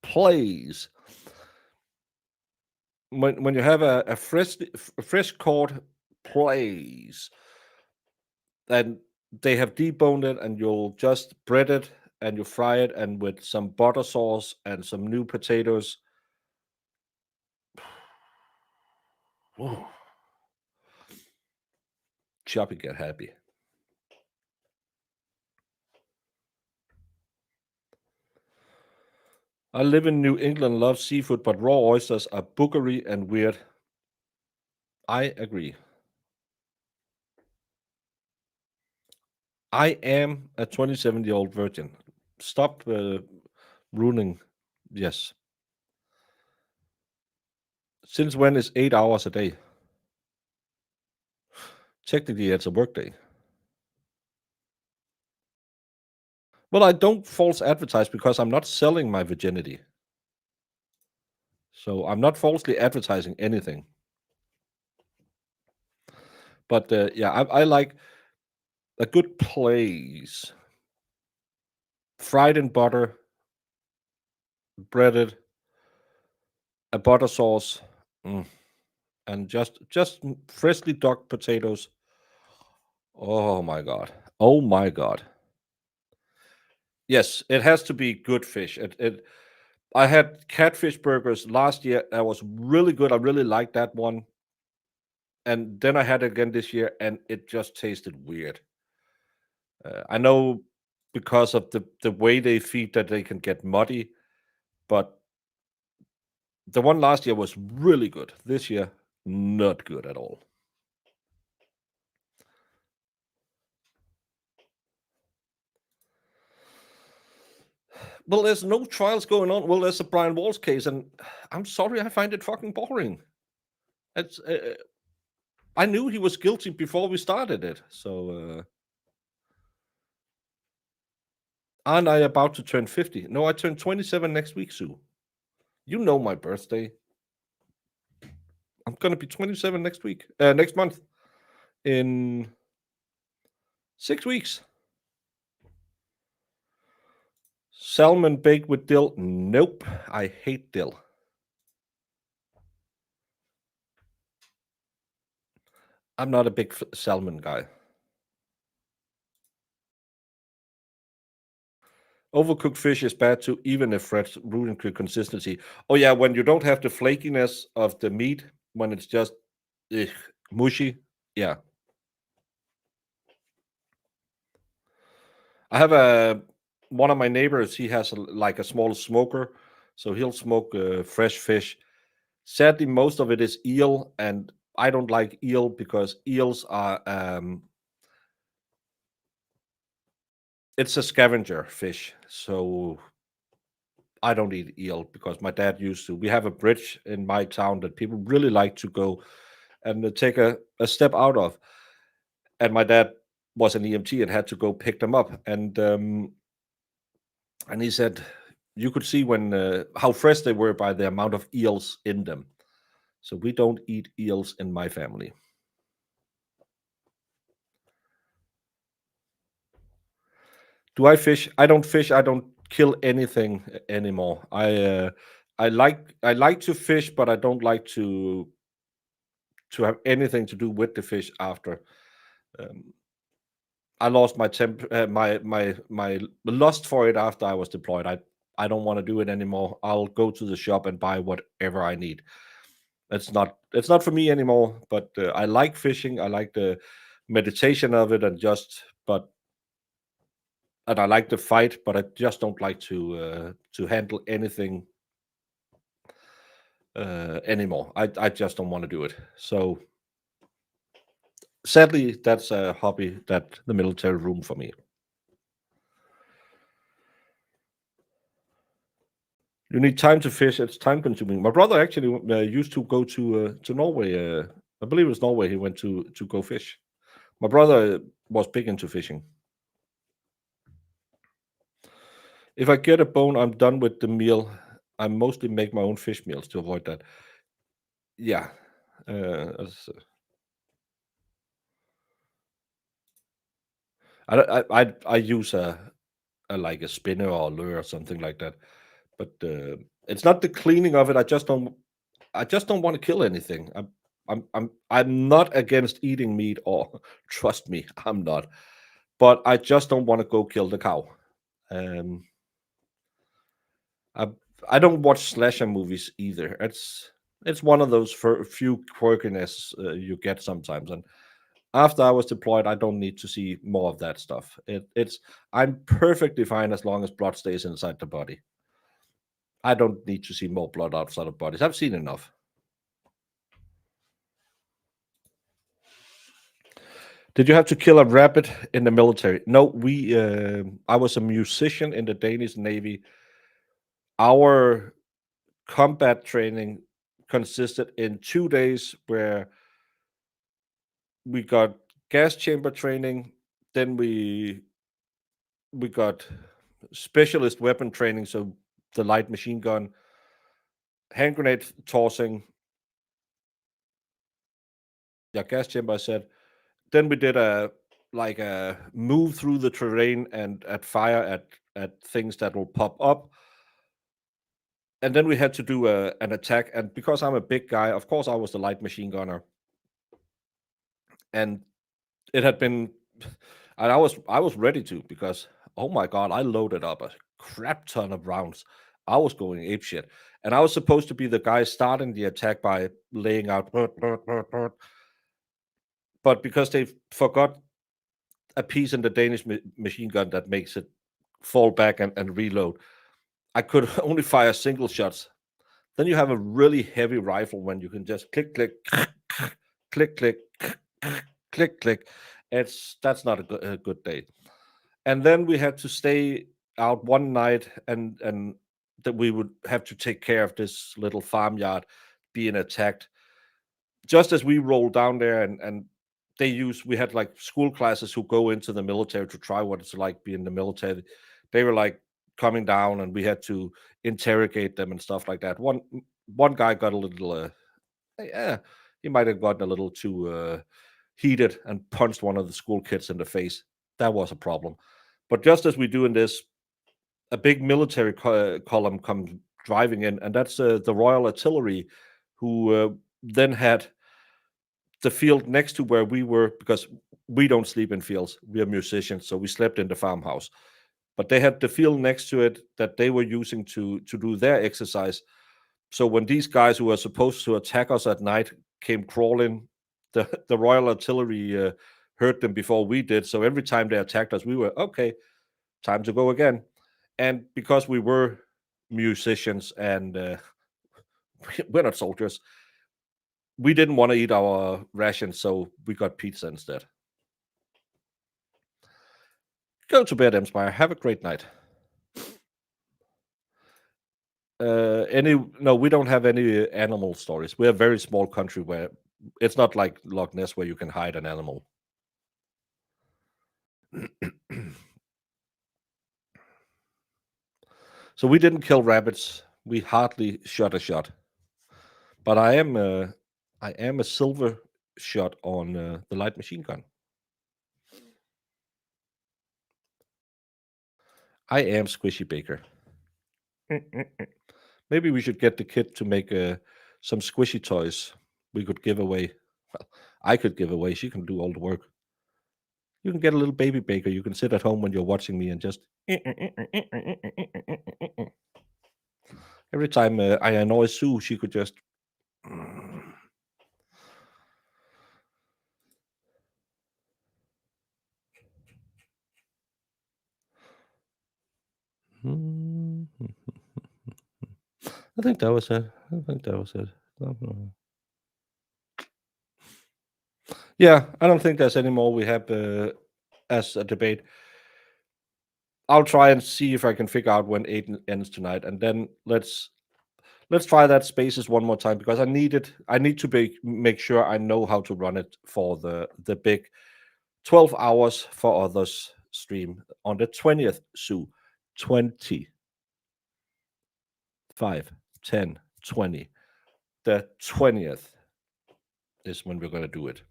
plays. When you have a fresh caught plays, and they have deboned it, and you'll just bread it and you fry it, and with some butter sauce and some new potatoes. Whoa. Choppy get happy. I live in New England, love seafood, but raw oysters are boogery and weird. I agree. I am a 27-year-old virgin. Stop ruining. Yes. Since when is 8 hours a day? Technically, it's a workday. Well, I don't false advertise because I'm not selling my virginity. So I'm not falsely advertising anything. But yeah, I like a good place. Fried in butter, breaded, a butter sauce, and just freshly dug potatoes. Oh my god! Oh my god! Yes, it has to be good fish. I had catfish burgers last year. That was really good. I really liked that one. And then I had it again this year, and it just tasted weird. I know because of the way they feed that they can get muddy, but the one last year was really good. This year, not good at all. Well, there's no trials going on. Well, there's a Brian Walsh case, and I'm sorry, I find it fucking boring. It's I knew he was guilty before we started it. So, aren't I about to turn 50? No, I turn 27 next week, Sue. You know my birthday. I'm gonna be 27 next week. Next month, in 6 weeks. Salmon baked with dill? Nope. I hate dill. I'm not a big salmon guy. Overcooked fish is bad too, even if fresh, ruining the consistency. Oh yeah, when you don't have the flakiness of the meat, when it's just mushy. Yeah. I have one of my neighbors. He has like a small smoker, so he'll smoke fresh fish. Sadly, most of it is eel, and I don't like eel because eels are it's a scavenger fish, so I don't eat eel because my dad used to. We have a bridge in my town that people really like to go and take a step out of. And my dad was an EMT and had to go pick them up. And he said you could see when how fresh they were by the amount of eels in them. So we don't eat eels in my family. Do I fish? I don't fish. I don't kill anything anymore. I like to fish, but I don't like to have anything to do with the fish after. I lost my lust for it after I was deployed. I don't want to do it anymore. I'll go to the shop and buy whatever I need. It's not for me anymore. But I like fishing. I like the meditation of it, and I like the fight, but I just don't like to handle anything anymore. I just don't want to do it. So sadly, that's a hobby that the military ruined for me. You need time to fish. It's time consuming. My brother actually used to go to Norway. I believe it was Norway. He went to go fish. My brother was big into fishing. If I get a bone, I'm done with the meal. I mostly make my own fish meals to avoid that. Yeah. I use a like a spinner or a lure or something like that, but it's not the cleaning of it. I just don't want to kill anything. I'm not against eating meat, or trust me, I'm not. But I just don't want to go kill the cow. I don't watch slasher movies either. It's one of those few quirkiness you get sometimes, and after I was deployed, I don't need to see more of that stuff. I'm perfectly fine as long as blood stays inside the body. I don't need to see more blood outside of bodies. I've seen enough. Did you have to kill a rabbit in the military? No, I was a musician in the Danish Navy. Our combat training consisted in 2 days where we got gas chamber training, then we got specialist weapon training, so the light machine gun, hand grenade tossing, gas chamber, I said. Then we did a move through the terrain and fire at things that will pop up. And then we had to do an attack. And because I'm a big guy, of course I was the light machine gunner. And it had been, and I was ready to, because oh my god, I loaded up a crap ton of rounds. I was going apeshit, and I was supposed to be the guy starting the attack by laying out, but because they forgot a piece in the Danish machine gun that makes it fall back and reload, I could only fire single shots. Then you have a really heavy rifle when you can just click, click, click, click, click, click. That's not a good day. And then we had to stay out one night, and that we would have to take care of this little farmyard being attacked. Just as we rolled down there, and we had like school classes who go into the military to try what it's like being in the military. They were like coming down, and we had to interrogate them and stuff like that. One guy got a little he might have gotten a little too heated and punched one of the school kids in the face. That was a problem. But just as we do in this, a big military column comes driving in, and that's the Royal Artillery, who then had the field next to where we were, because we don't sleep in fields. We are musicians, so we slept in the farmhouse. But they had the field next to it that they were using to do their exercise. So when these guys who were supposed to attack us at night came crawling, the Royal Artillery heard them before we did. So every time they attacked us, we were, okay, time to go again. And because we were musicians and we're not soldiers, we didn't want to eat our rations, so we got pizza instead. Go to bed, Emspire. Have a great night. No, we don't have any animal stories. We're a very small country where it's not like Loch Ness where you can hide an animal. So we didn't kill rabbits. We hardly shot a shot. But I am a silver shot on the light machine gun. I am Squishy Baker. Maybe we should get the kid to make some squishy toys we could give away. Well, I could give away. She can do all the work. You can get a little baby baker. You can sit at home when you're watching me and just every time I annoy Sue, she could just. I think that was it. Yeah, I don't think there's any more we have as a debate. I'll try and see if I can figure out when 8 ends tonight, and then let's try that spaces one more time because I need it. I need to make sure I know how to run it for the big 12 hours for others stream on the 20th. Sue, 20, 5, 10, 20. The 20th is when we're gonna do it.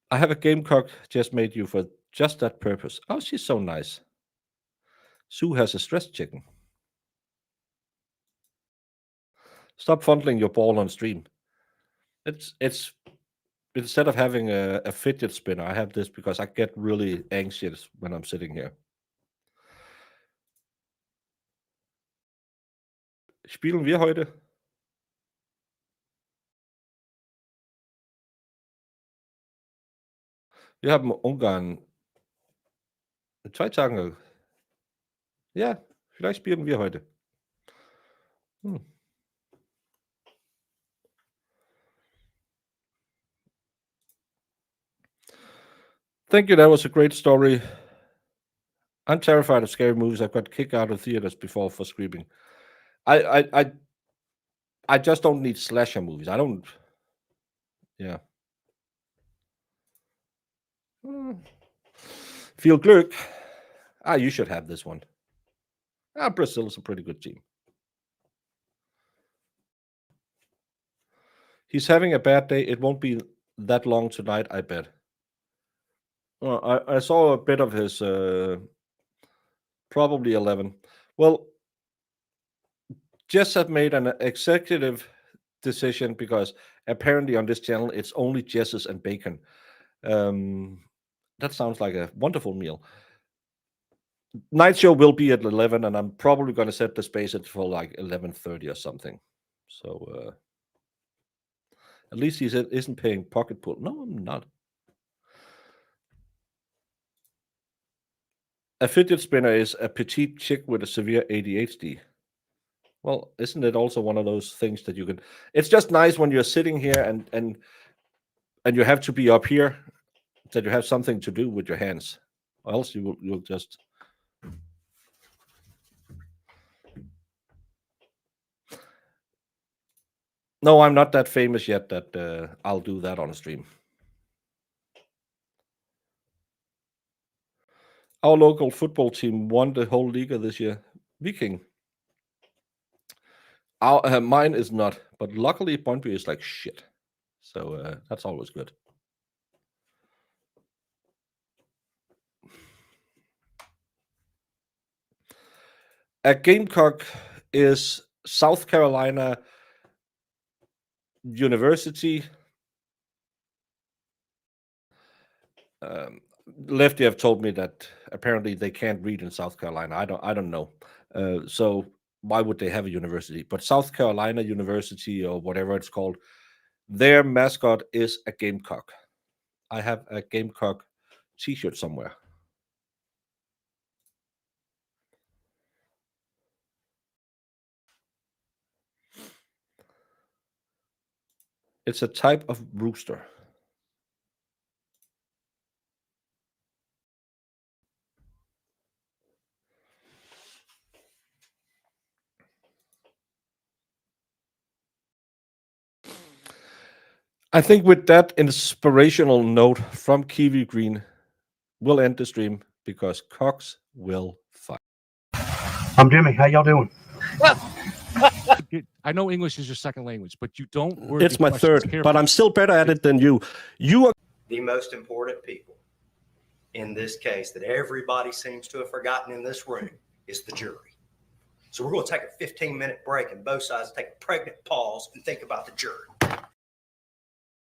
I have a gamecock just made you for just that purpose. Oh, she's so nice. Sue has a stress chicken. Stop fondling your ball on stream. It's instead of having a fidget spinner, I have this because I get really anxious when I'm sitting here. Spielen wir heute? Wir haben Ungarn in 2 Tagen. Ja, vielleicht spielen wir heute. Thank you. That was a great story. I'm terrified of scary movies. I've got kicked out of theaters before for screaming. I just don't need slasher movies. I don't. Yeah. Feel Glück. You should have this one. Brazil is a pretty good team. He's having a bad day. It won't be that long tonight, I bet. I saw a bit of his probably 11. Well, Jess have made an executive decision because apparently on this channel it's only Jess's and bacon. That sounds like a wonderful meal. Night show will be at 11, and I'm probably going to set the space at for like 11:30 or something. So at least he isn't paying pocket pool. No, I'm not. A fidget spinner is a petite chick with a severe ADHD. Well, isn't it also one of those things that you can? It's just nice when you're sitting here and you have to be up here, that you have something to do with your hands, or else you'll just. No, I'm not that famous yet that I'll do that on a stream. Our local football team won the whole league this year. Viking. Mine is not, but luckily Brøndby is like shit. So that's always good. A Gamecock is South Carolina University. Lefty have told me that apparently they can't read in South Carolina. I don't know. So why would they have a university? But South Carolina University or whatever it's called, their mascot is a gamecock. I have a gamecock T-shirt somewhere. It's a type of rooster. I think with that inspirational note from Kiwi Green, we'll end the stream because Cox will fight. I'm Jimmy. How y'all doing? I know English is your second language, but you don't word It's your my questions third, carefully. but I'm still better at it than you. You are The most important people in this case that everybody seems to have forgotten in this room is the jury. So we're going to take a 15-minute break and both sides take a pregnant pause and think about the jury.